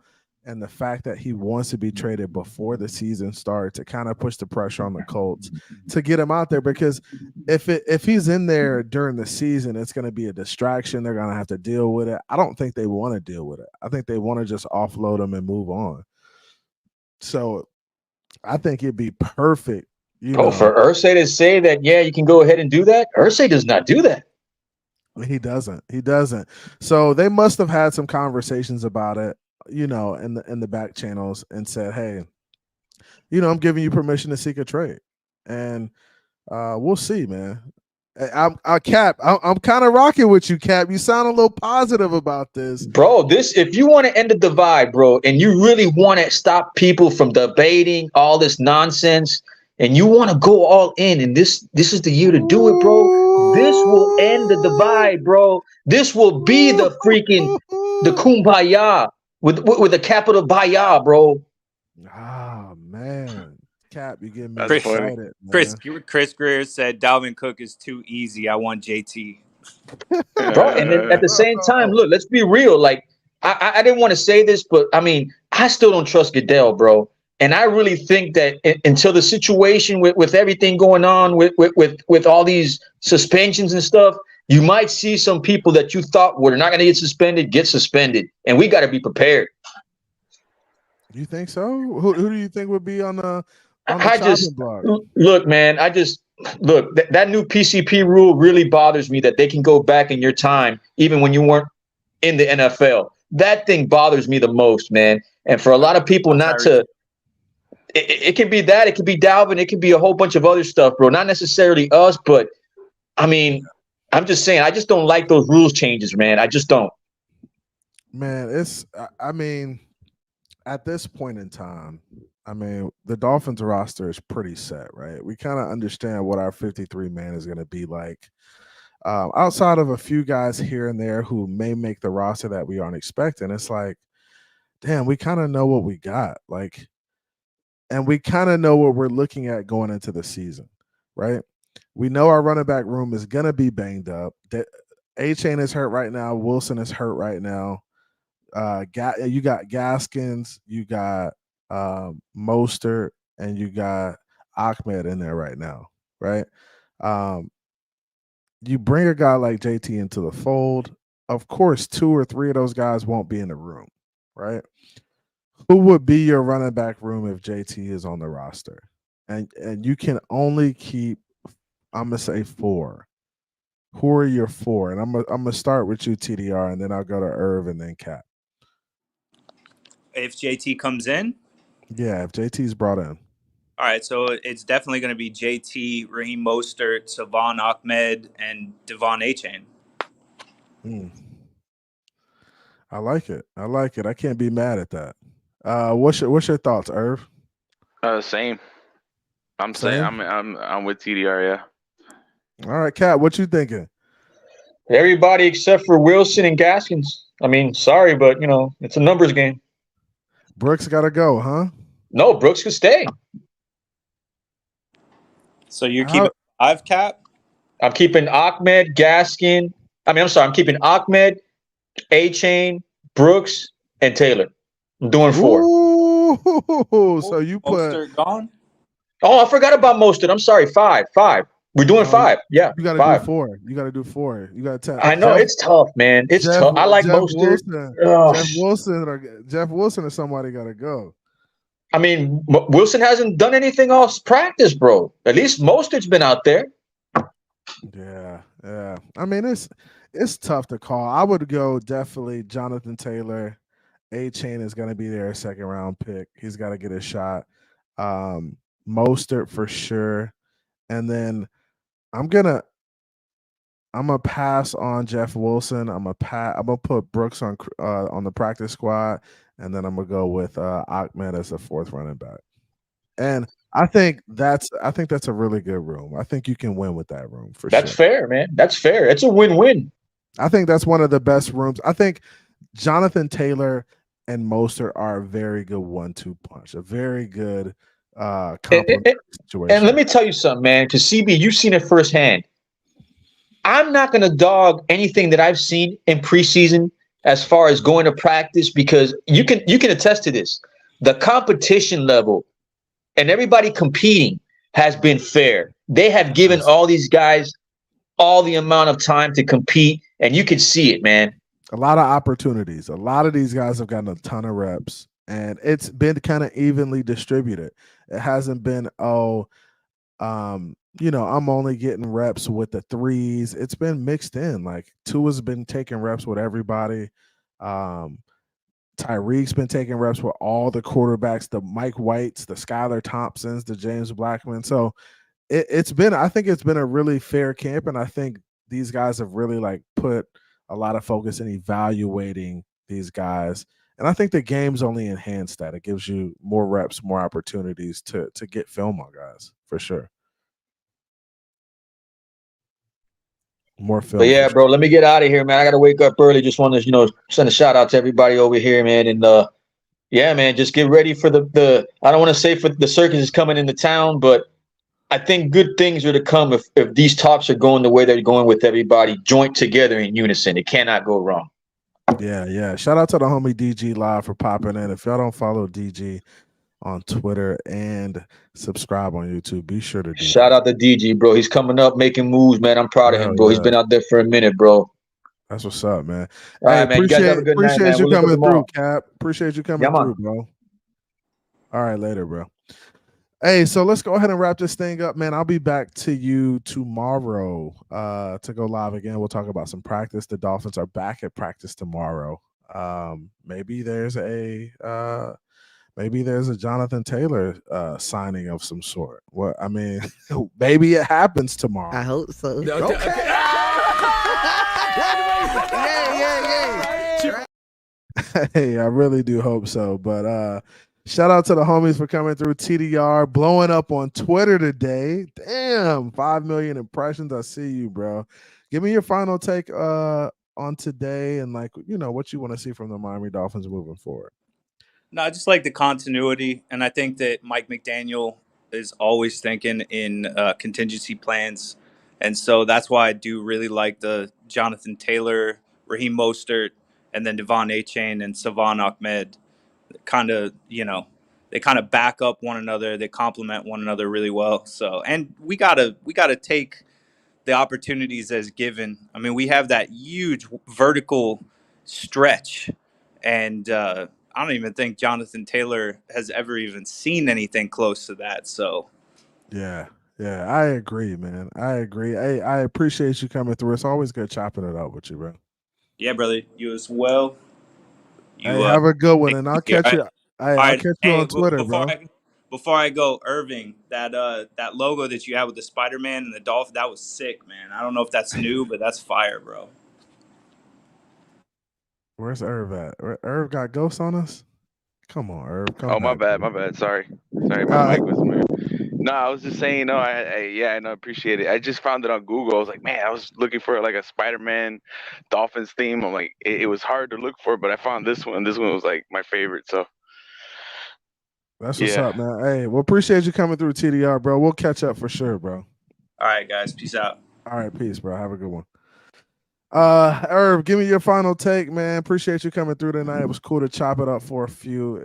A: and the fact that he wants to be traded before the season starts to kind of push the pressure on the Colts to get him out there, because if he's in there during the season, it's going to be a distraction. They're going to have to deal with it. I don't think they want to deal with it. I think they want to just offload him and move on. So I think it'd be perfect.
F: For Irsay to say that, yeah, you can go ahead and do that. Irsay does not do that.
A: He doesn't. So they must have had some conversations about it, in the back channels, and said, hey, I'm giving you permission to seek a trade, and we'll see, man. I'm Cap. I'm kind of rocking with you, Cap. You sound a little positive about this,
F: bro. If you want to end the divide, bro, and you really want to stop people from debating all this nonsense, and you want to go all in, and this is the year to do it, bro. This will end the divide, bro. This will be the kumbaya. With a capital Baya, bro.
A: Oh man, Cap, you getting me
D: excited.
A: Man.
D: Chris Greer said Dalvin Cook is too easy. I want JT.
F: Bro, and then at the same time, look, let's be real. Like, I didn't want to say this, but I mean, I still don't trust Goodell, bro. And I really think that until the situation with everything going on with all these suspensions and stuff, you might see some people that you thought were not going to get suspended, and we got to be prepared.
A: You think so? Who do you think would be on the block?
F: Look, man. That new PCP rule really bothers me. That they can go back in your time, even when you weren't in the NFL. That thing bothers me the most, man. And for a lot of people not to, it can be that, it could be Dalvin, it could be a whole bunch of other stuff, bro. Not necessarily us, but I mean. I'm just saying, I just don't like those rules changes, man. I just don't.
A: Man, at this point in time, the Dolphins roster is pretty set, right? We kind of understand what our 53-man is going to be like. Outside of a few guys here and there who may make the roster that we aren't expecting, it's like, damn, we kind of know what we got. Like, and we kind of know what we're looking at going into the season, right? We know our running back room is gonna be banged up. A-Chain is hurt right now. Wilson is hurt right now. You got Gaskins, you got Mostert, and you got Ahmed in there right now, right? You bring a guy like JT into the fold. Of course, 2 or 3 of those guys won't be in the room, right? Who would be your running back room if JT is on the roster? And you can only keep, I'm gonna say 4. Who are your 4? And I'm gonna start with you, TDR, and then I'll go to Irv and then Cap.
D: If JT comes in,
A: yeah, if JT's brought in.
D: All right, so it's definitely going to be JT, Raheem Mostert, Savon Ahmed, and Devon A-Chain.
A: I like it. I can't be mad at that. What's your thoughts, Irv?
E: Same. I'm
A: Same?
E: saying I'm with TDR. Yeah.
A: All right, Cap, what you thinking?
F: Everybody except for Wilson and Gaskins. I mean, sorry, but it's a numbers game.
A: Brooks got to go, huh?
F: No, Brooks could stay.
D: So you're keeping 5, Cap?
F: I'm keeping Ahmed, Gaskin. I'm keeping Ahmed, A-Chain, Brooks, and Taylor. I'm doing 4.
A: Ooh, so you put
D: Mostert gone?
F: Oh, I forgot about Mostert. I'm sorry, 5. We're doing 5. Yeah,
A: you got to
F: 5.
A: do 4. You got to do 4. You got to.
F: I know it's tough, man. It's tough. I like Mostert.
A: Jeff Wilson or somebody got to go.
F: I mean, Wilson hasn't done anything off practice, bro. At least Mostert's been out there.
A: Yeah. I mean, it's tough to call. I would go definitely Jonathan Taylor. A-Chain is going to be their 2nd round pick. He's got to get a shot. Mostert for sure. And then I'm gonna pass on Jeff Wilson. I'm gonna put Brooks on the practice squad, and then I'm gonna go with Ahmed as the 4th running back. And I think that's a really good room. I think you can win with that room for sure.
F: That's fair, man. That's fair. It's a win-win.
A: I think that's one of the best rooms. I think Jonathan Taylor and Mostert are a very good 1-2 punch. A very good complementary situation.
F: And let me tell you something, man, because CB, you've seen it firsthand. I'm not going to dog anything that I've seen in preseason as far as going to practice, because you can attest to this. The competition level and everybody competing has been fair. They have given all these guys all the amount of time to compete, and you can see it, man.
A: A lot of opportunities. A lot of these guys have gotten a ton of reps, and it's been kind of evenly distributed. It hasn't been, I'm only getting reps with the 3s. It's been mixed in. Like Tua's been taking reps with everybody. Tyreek's been taking reps with all the quarterbacks, the Mike Whites, the Skylar Thompsons, the James Blackman. So I think it's been a really fair camp, and I think these guys have really put a lot of focus in evaluating these guys. And I think the game's only enhanced that. It gives you more reps, more opportunities to get film on guys, for sure. More film.
F: But yeah, bro, let me get out of here, man. I got to wake up early. Just want to, send a shout out to everybody over here, man. And yeah, man, just get ready for the I don't want to say for the circus is coming into town, but I think good things are to come if these talks are going the way they're going, with everybody joint together in unison. It cannot go wrong.
A: Yeah. Shout out to the homie DG Live for popping in. If y'all don't follow DG on Twitter and subscribe on YouTube, be sure to do
F: Shout out to DG, bro. He's coming up, making moves, man. I'm proud of him, bro. Yeah. He's been out there for a minute, bro.
A: That's what's up, man.
F: All right, man. You guys have a good night, man.
A: Appreciate you coming through, Cap. Appreciate you coming through, bro. All right, later, bro. Hey, so let's go ahead and wrap this thing up, man. I'll be back to you tomorrow to go live again. We'll talk about some practice. The Dolphins are back at practice tomorrow. Maybe there's a Jonathan Taylor signing of some sort. What I mean, maybe it happens tomorrow.
B: I hope so.
A: Okay. Hey, I really do hope so. But shout out to the homies for coming through. TDR blowing up on Twitter today. Damn, 5 million impressions. I see you, bro. Give me your final take on today and what you want to see from the Miami Dolphins moving forward.
D: No, I just like the continuity, and I think that Mike McDaniel is always thinking in contingency plans, and so that's why I do really like the Jonathan Taylor, Raheem Mostert, and then Devon Achane and Savon Ahmed. Kind of, they kind of back up one another. They complement one another really well. So, and we gotta take the opportunities as given. I mean, we have that huge vertical stretch, and I don't even think Jonathan Taylor has ever even seen anything close to that. So,
A: Yeah, yeah, I agree, man. I agree. Hey, I appreciate you coming through. It's always good chopping it up with you, bro.
D: yeah, brother, you as well.
A: Hey,
D: You
A: have a good one,
D: take
A: and
D: it easy, all right? All
A: I'll
D: right.
A: catch you
D: Hey,
A: on Twitter, bro.
D: before I go, Irving, that logo that you have with the Spider Man and the Dolphin, that was sick, man. I don't know if that's new, but that's fire, bro.
A: Where's Irv at? Irv got ghosts on us? Come on, Irv, come
E: Oh, my
A: back,
E: bad,
A: bro.
E: my bad. Sorry, my
A: Uh,
E: mic was muted. No, I was just saying, no, yeah, I know, appreciate it. I just found it on Google. I was like, man, I was looking for like a Spider-Man Dolphins theme. I'm like, it was hard to look for, but I found this one. This one was like my favorite. So
A: that's what's
E: yeah,
A: up, man. Hey, well, appreciate you coming through TDR, bro. We'll catch up for sure, bro.
D: All right, guys, peace out.
A: All right, peace, bro. Have a good one. Irv, give me your final take, man. Appreciate you coming through tonight. It was cool to chop it up for a few.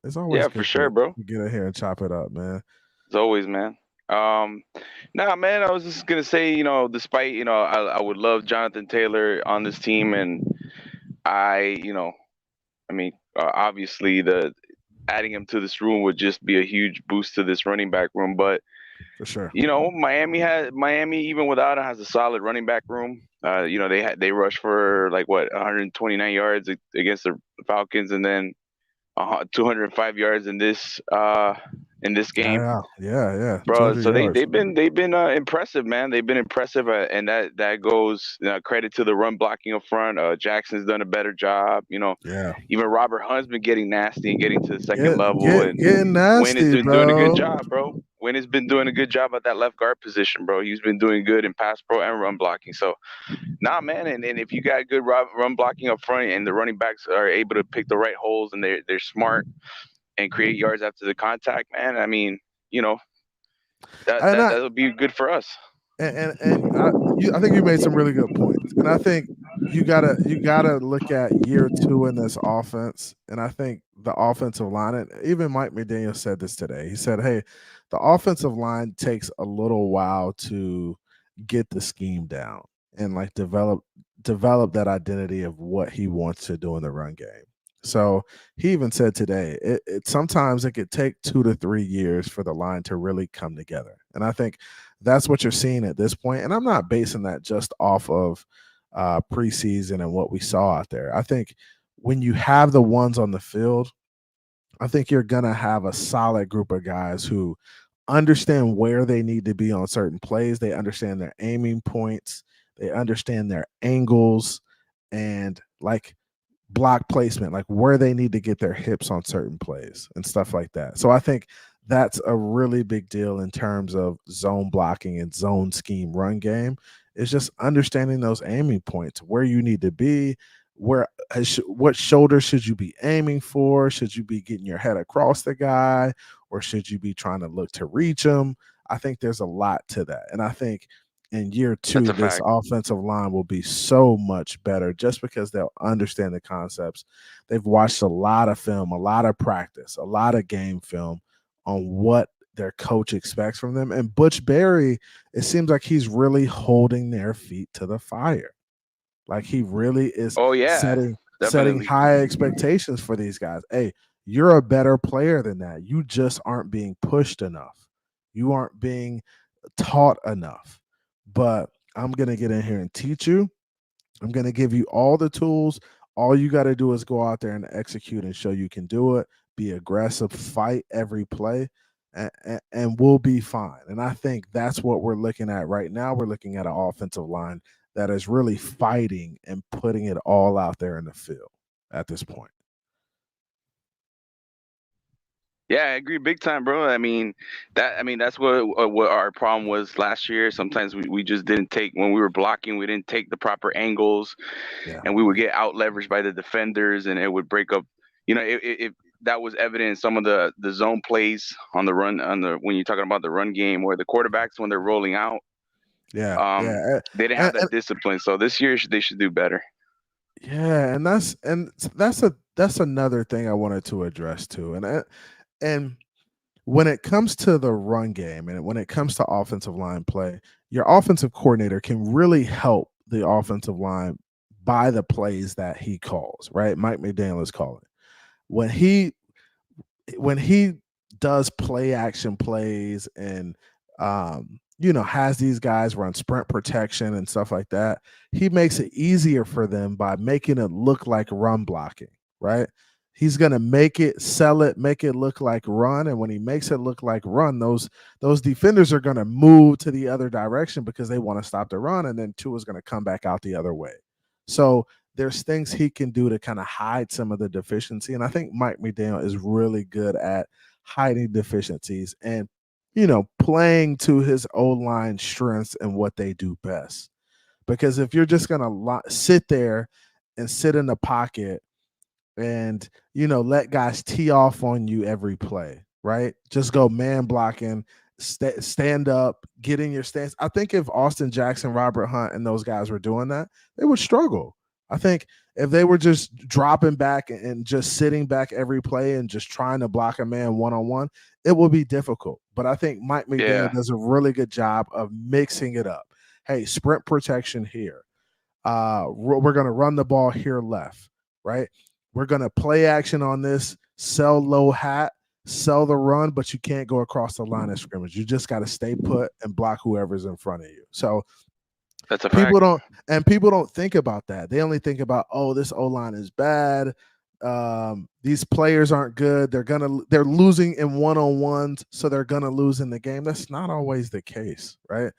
A: It's always
E: yeah, for
A: good
E: sure, bro.
A: to get in here and chop it up, man.
E: As always, man. Nah, man, I was just gonna say, despite, I would love Jonathan Taylor on this team, and I, I mean, obviously the adding him to this room would just be a huge boost to this running back room. But
A: For sure.
E: Miami even without him has a solid running back room. They rushed for like what 129 yards against the Falcons, and then 205 yards in this game,
A: Yeah.
E: bro.
A: 200
E: So
A: yards.
E: they've been impressive, man. They've been impressive, and that goes credit to the run blocking up front. Jackson's done a better job.
A: Yeah.
E: Even Robert Hunt's been getting nasty and getting to the second level, and
A: Getting
E: Wynn has
A: nasty,
E: been doing a good
A: bro.
E: job, bro. Wynn has been doing a good job at that left guard position, bro. He's been doing good in pass pro and run blocking. So, nah, man. And if you got good run blocking up front and the running backs are able to pick the right holes and they're smart and create yards after the contact, man. I mean, that
A: And
E: that
A: I
E: that'll be good for us.
A: I think you made some really good points. And I think you gotta look at year two in this offense. And I think the offensive line, and even Mike McDaniel said this today. He said, "Hey, the offensive line takes a little while to get the scheme down and like develop that identity of what he wants to do in the run game." So he even said today, it sometimes it could take 2 to 3 years for the line to really come together. And I think that's what you're seeing at this point. And I'm not basing that just off of preseason and what we saw out there. I think when you have the ones on the field, I think you're going to have a solid group of guys who understand where they need to be on certain plays. They understand their aiming points, they understand their angles, and like block placement, like where they need to get their hips on certain plays and stuff like that. So I think that's a really big deal in terms of zone blocking and zone scheme run game. It's just understanding those aiming points, where you need to be, what shoulder should you be aiming for? Should you be getting your head across the guy, or should you be trying to look to reach him? I think there's a lot to that. And I think in year
E: That's
A: two,
E: a
A: this
E: fact.
A: offensive line will be so much better just because they'll understand the concepts. They've watched a lot of film, a lot of practice, a lot of game film on what their coach expects from them. And Butch Berry, it seems like he's really holding their feet to the fire. Like he really is
E: Oh yeah,
A: setting
E: definitely.
A: high expectations for these guys. Hey, you're a better player than that. You just aren't being pushed enough. You aren't being taught enough. But I'm going to get in here and teach you. I'm going to give you all the tools. All you got to do is go out there and execute and show you can do it. Be aggressive, fight every play, and we'll be fine. And I think that's what we're looking at right now. We're looking at an offensive line that is really fighting and putting it all out there in the field at this point.
E: Yeah, I agree big time, bro. That's what our problem was last year. Sometimes we just didn't take when we were blocking, we didn't take the proper angles,
A: Yeah.
E: and we would get out leveraged by the defenders, and it would break up. that was evident in some of the zone plays on the run when you're talking about the run game, where the quarterbacks, when they're rolling out,
A: Yeah, yeah,
E: they didn't have
A: and,
E: that discipline. So this year they should do better.
A: yeah, and that's another thing I wanted to address too, and when it comes to the run game and when it comes to offensive line play, your offensive coordinator can really help the offensive line by the plays that he calls. Right, Mike McDaniel is calling when he does play action plays and has these guys run sprint protection and stuff like that. He makes it easier for them by making it look like run blocking, right? He's going to make it look like run, and when he makes it look like run, those defenders are going to move to the other direction because they want to stop the run, and then Tua is going to come back out the other way. So there's things he can do to kind of hide some of the deficiency. And I think Mike McDaniel is really good at hiding deficiencies and, playing to his O-line strengths and what they do best. Because if you're just going to sit there and sit in the pocket and, let guys tee off on you every play, right? Just go man blocking, stand up, get in your stance. I think if Austin Jackson, Robert Hunt, and those guys were doing that, they would struggle. I think if they were just dropping back and just sitting back every play and just trying to block a man one-on-one, it would be difficult. But I think Mike McDaniel does a really good job of mixing it up. Hey, sprint protection here. We're going to run the ball here left, right? We're going to play action on this, sell low hat, sell the run, but you can't go across the line of scrimmage. You just got to stay put and block whoever's in front of you. So
E: that's a
A: people
E: fact.
A: people don't think about that. They only think about, oh, this O-line is bad. These players aren't good. They're losing in one-on-ones, so they're gonna lose in the game. That's not always the case, right?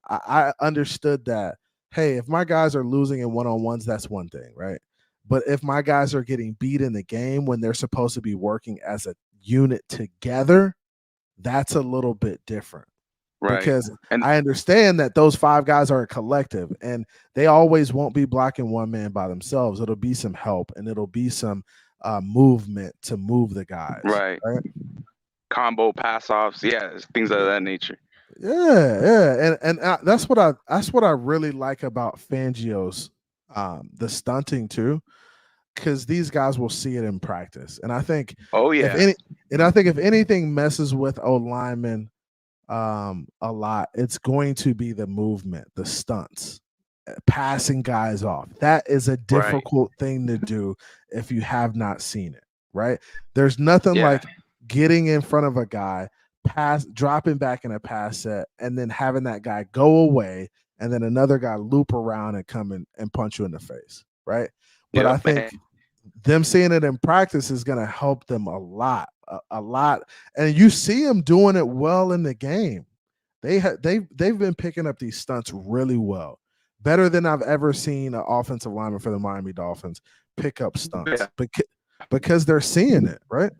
A: I understood that. Hey, if my guys are losing in one-on-ones, that's one thing, right? But if my guys are getting beat in the game when they're supposed to be working as a unit together, that's a little bit different.
E: Right.
A: Because I understand that those 5 guys are a collective and they always won't be blocking one man by themselves. It'll be some help and it'll be some movement to move the guys.
E: Right. Combo pass offs. Yeah, things of that nature.
A: Yeah. And that's what I really like about Fangio's the stunting too, because these guys will see it in practice. And I think if anything messes with O linemen a lot, it's going to be the movement, the stunts, passing guys off. That is a difficult thing to do if you have not seen it, right? There's nothing like getting in front of a guy, dropping back in a pass set, and then having that guy go away, and then another guy loop around and come in and punch you in the face, right? But I think them seeing it in practice is going to help them a lot. And you see them doing it well in the game. They've been picking up these stunts really well, better than I've ever seen an offensive lineman for the Miami Dolphins pick up stunts because they're seeing it, right?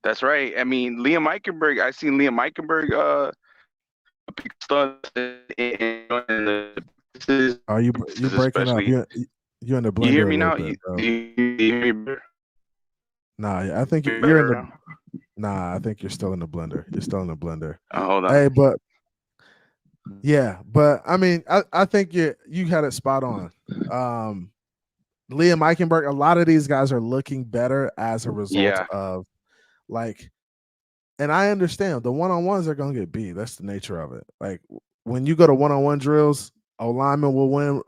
E: That's right. I mean, Liam Eichenberg. I've seen Liam Eichenberg pick stunts in the.
A: Are you breaking up? You're in the blender.
E: You hear me now?
A: Bit,
E: you hear me better?
A: Nah, I think you're in the. Nah, I think you're still in the blender. You're still in the blender.
E: Oh, hold on.
A: Hey, but I mean, I think you had it spot on. Liam Eichenberg. A lot of these guys are looking better as a result of and I understand the one-on-ones are gonna get beat. That's the nature of it. Like when you go to one-on-one drills, a lineman will win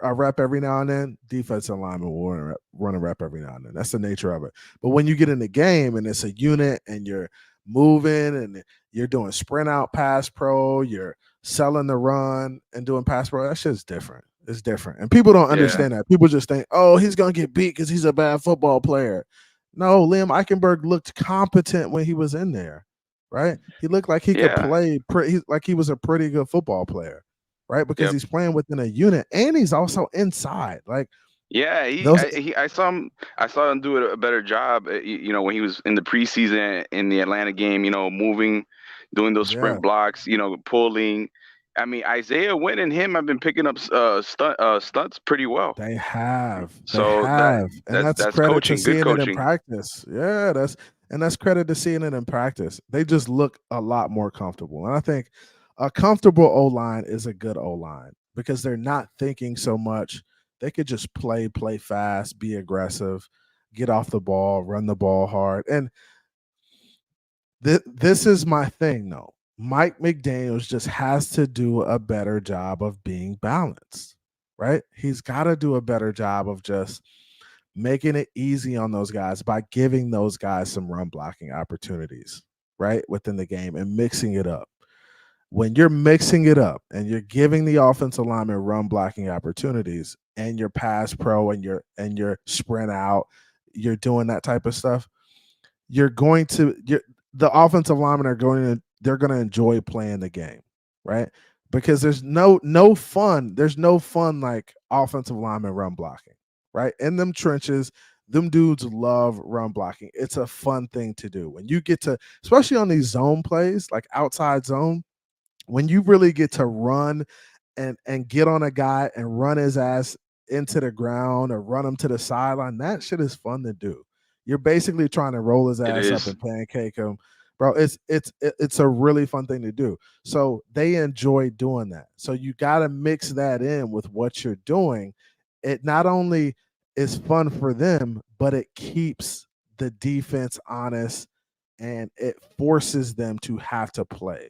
A: a rep every now and then. Defensive lineman will run a rep every now and then. That's the nature of it. But when you get in the game and it's a unit and you're moving and you're doing sprint out pass pro, you're selling the run and doing pass pro, that shit's different. It's different. And people don't understand that. People just think, oh, he's going to get beat because he's a bad football player. No, Liam Eichenberg looked competent when he was in there, right? He looked like he could play like he was a pretty good football player. Right, because he's playing within a unit, and he's also inside. Like,
E: I saw him do a better job. When he was in the preseason in the Atlanta game, moving, doing those sprint blocks, pulling. I mean, Isaiah Wynn and him have been picking up stunts pretty well.
A: They have.
E: So
A: And that's
E: that's
A: credit to
E: coaching, good
A: seeing it in
E: coaching.
A: practice. Yeah, that's credit to seeing it in practice. They just look a lot more comfortable. And I think a comfortable O-line is a good O-line because they're not thinking so much. They could just play fast, be aggressive, get off the ball, run the ball hard. And this is my thing though. Mike McDaniels just has to do a better job of being balanced, right? He's got to do a better job of just making it easy on those guys by giving those guys some run blocking opportunities, right, within the game and mixing it up. When you're mixing it up and you're giving the offensive lineman run blocking opportunities and your pass pro and your sprint out, you're doing that type of stuff, the offensive linemen they're going to enjoy playing the game, right? Because there's no fun like offensive lineman run blocking, right? In them trenches, them dudes love run blocking. It's a fun thing to do. When you get to, especially on these zone plays, like outside zone, when you really get to run and get on a guy and run his ass into the ground or run him to the sideline, that shit is fun to do. You're basically trying to roll his ass up and pancake him, bro. It's a really fun thing to do. So they enjoy doing that. So you got to mix that in with what you're doing. It not only is fun for them, but it keeps the defense honest and it forces them to have to play,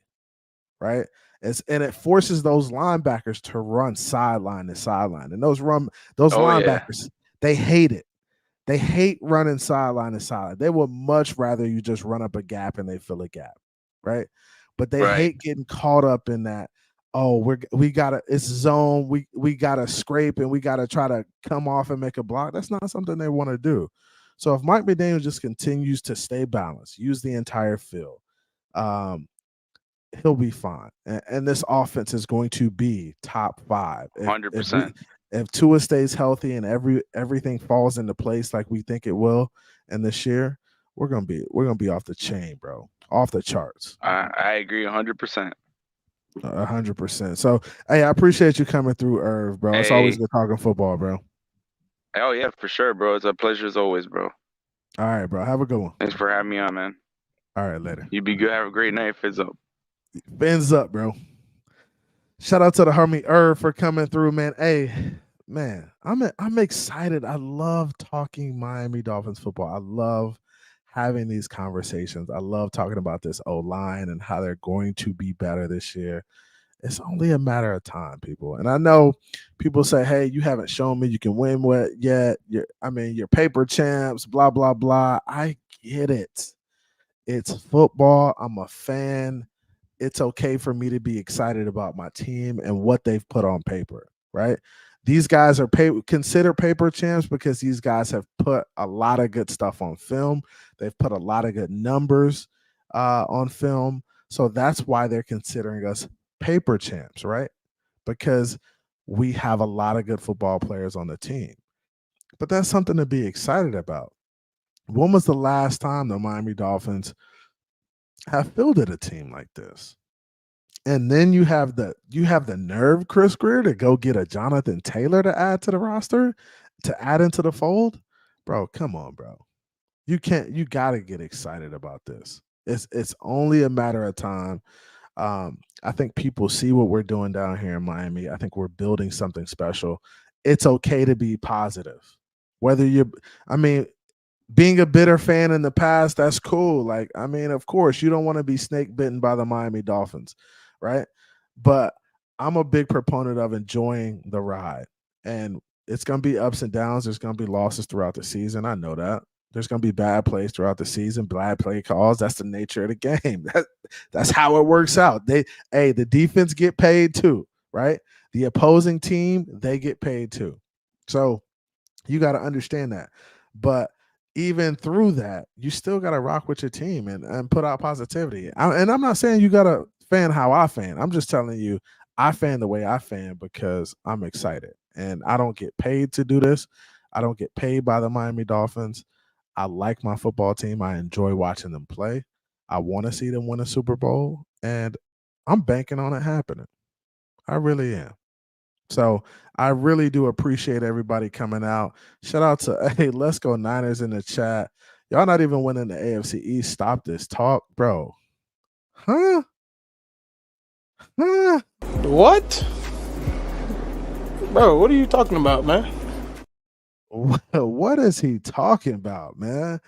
A: right? And it forces those linebackers to run sideline to sideline. And those linebackers, they hate it. They hate running sideline to sideline. They would much rather you just run up a gap and they fill a gap, right? But they hate getting caught up in that. Oh, we gotta, it's zone. We gotta scrape and we gotta try to come off and make a block. That's not something they want to do. So if Mike McDaniel just continues to stay balanced, use the entire field, he'll be fine. And this offense is going to be top 5.
E: 100%.
A: If Tua stays healthy and everything falls into place like we think it will, and this year, we're gonna be off the chain, bro, off the charts.
E: I agree 100%.
A: 100%. So, hey, I appreciate you coming through, Irv, bro. It's always good talking football, bro.
E: Oh yeah, for sure, bro. It's a pleasure as always, bro.
A: All right, bro. Have a good one.
E: Thanks for having me on, man.
A: All right, later.
E: You be good. Have a great night. Fizz up.
A: Fins up, bro. Shout out to the homie Irv for coming through, man. Hey, man, I'm excited. I love talking Miami Dolphins football. I love having these conversations. I love talking about this O-line and how they're going to be better this year. It's only a matter of time, people. And I know people say, hey, you haven't shown me you can win yet. You're paper champs, blah, blah, blah. I get it. It's football. I'm a fan. It's okay for me to be excited about my team and what they've put on paper, right? These guys are considered paper champs because these guys have put a lot of good stuff on film. They've put a lot of good numbers on film. So that's why they're considering us paper champs, right? Because we have a lot of good football players on the team. But that's something to be excited about. When was the last time the Miami Dolphins have fielded a team like this? And then you have the nerve, Chris Greer, to go get a Jonathan Taylor to add to the roster, to add into the fold. Bro, come on, bro. You got to get excited about this. It's only a matter of time. I think people see what we're doing down here in Miami. I think we're building something special. It's okay to be positive. Being a bitter fan in the past, that's cool. Of course, you don't want to be snake bitten by the Miami Dolphins, right? But I'm a big proponent of enjoying the ride. And it's going to be ups and downs. There's going to be losses throughout the season. I know that. There's going to be bad plays throughout the season, bad play calls. That's the nature of the game. That's how it works out. The defense get paid too, right? The opposing team, they get paid too. So you got to understand that. But even through that, you still got to rock with your team and put out positivity. And I'm not saying you got to fan how I fan. I'm just telling you, I fan the way I fan because I'm excited. And I don't get paid to do this. I don't get paid by the Miami Dolphins. I like my football team. I enjoy watching them play. I want to see them win a Super Bowl. And I'm banking on it happening. I really am. So I really do appreciate everybody coming out. Shout out to hey, let's go Niners in the chat. Y'all not even winning the AFC East. Stop this talk, bro. Huh? Huh?
J: What? Bro, what are you talking about, man?
A: What is he talking about, man?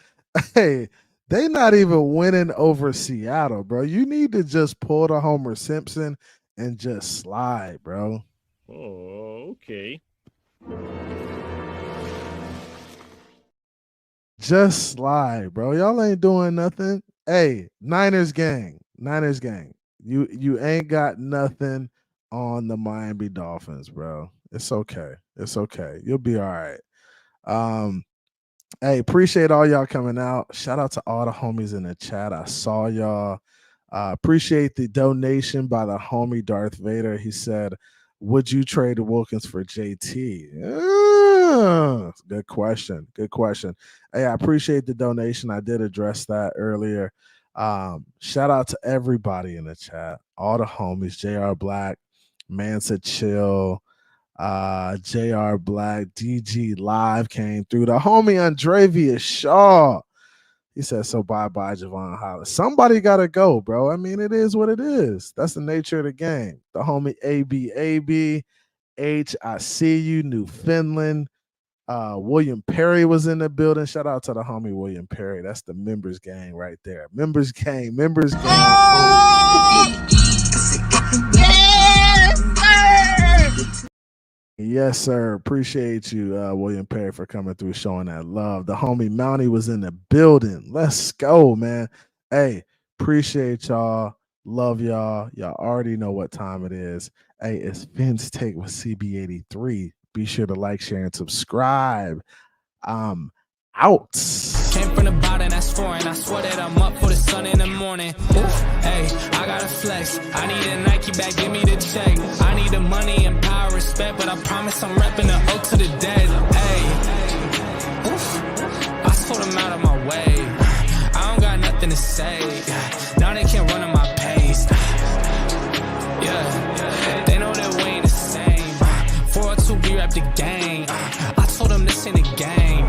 A: Hey, they not even winning over Seattle, bro. You need to just pull the Homer Simpson and just slide, bro.
G: Oh, okay.
A: Just slide, bro. Y'all ain't doing nothing. Hey, Niners gang. Niners gang. You ain't got nothing on the Miami Dolphins, bro. It's okay. It's okay. You'll be all right. Hey, appreciate all y'all coming out. Shout out to all the homies in the chat. I saw y'all. Appreciate the donation by the homie Darth Vader. He said, would you trade Wilkins for JT? Good question. Good question. Hey, I appreciate the donation. I did address that earlier. Shout out to everybody in the chat. All the homies. JR Black, Mansa Chill, JR Black, DG Live came through. The homie Andrevius Shaw. He said, so bye-bye, Javon Hollis. Somebody got to go, bro. I mean, it is what it is. That's the nature of the game. The homie AB, H, I see you, Newfoundland. William Perry was in the building. Shout out to the homie William Perry. That's the members gang right there. Members gang. Yes, sir. Appreciate you, William Perry, for coming through, showing that love. The homie Mountie was in the building. Let's go, man. Hey, appreciate y'all. Love y'all. Y'all already know what time it is. Hey, it's Finn's Take with CB83. Be sure to like, share, and subscribe. Out.
K: Came from the bottom, that's foreign. I swear that I'm up for the sun in the morning. Ooh, hey, I gotta flex. I need a Nike bag, give me the check. I need the money and power, respect, but I promise I'm repping the O to the dead. Hey, oof, I told them out of my way. I don't got nothing to say. Now they can't run at my pace. Yeah, they know that we ain't the same. 402, we rap the game. I told them this ain't a game.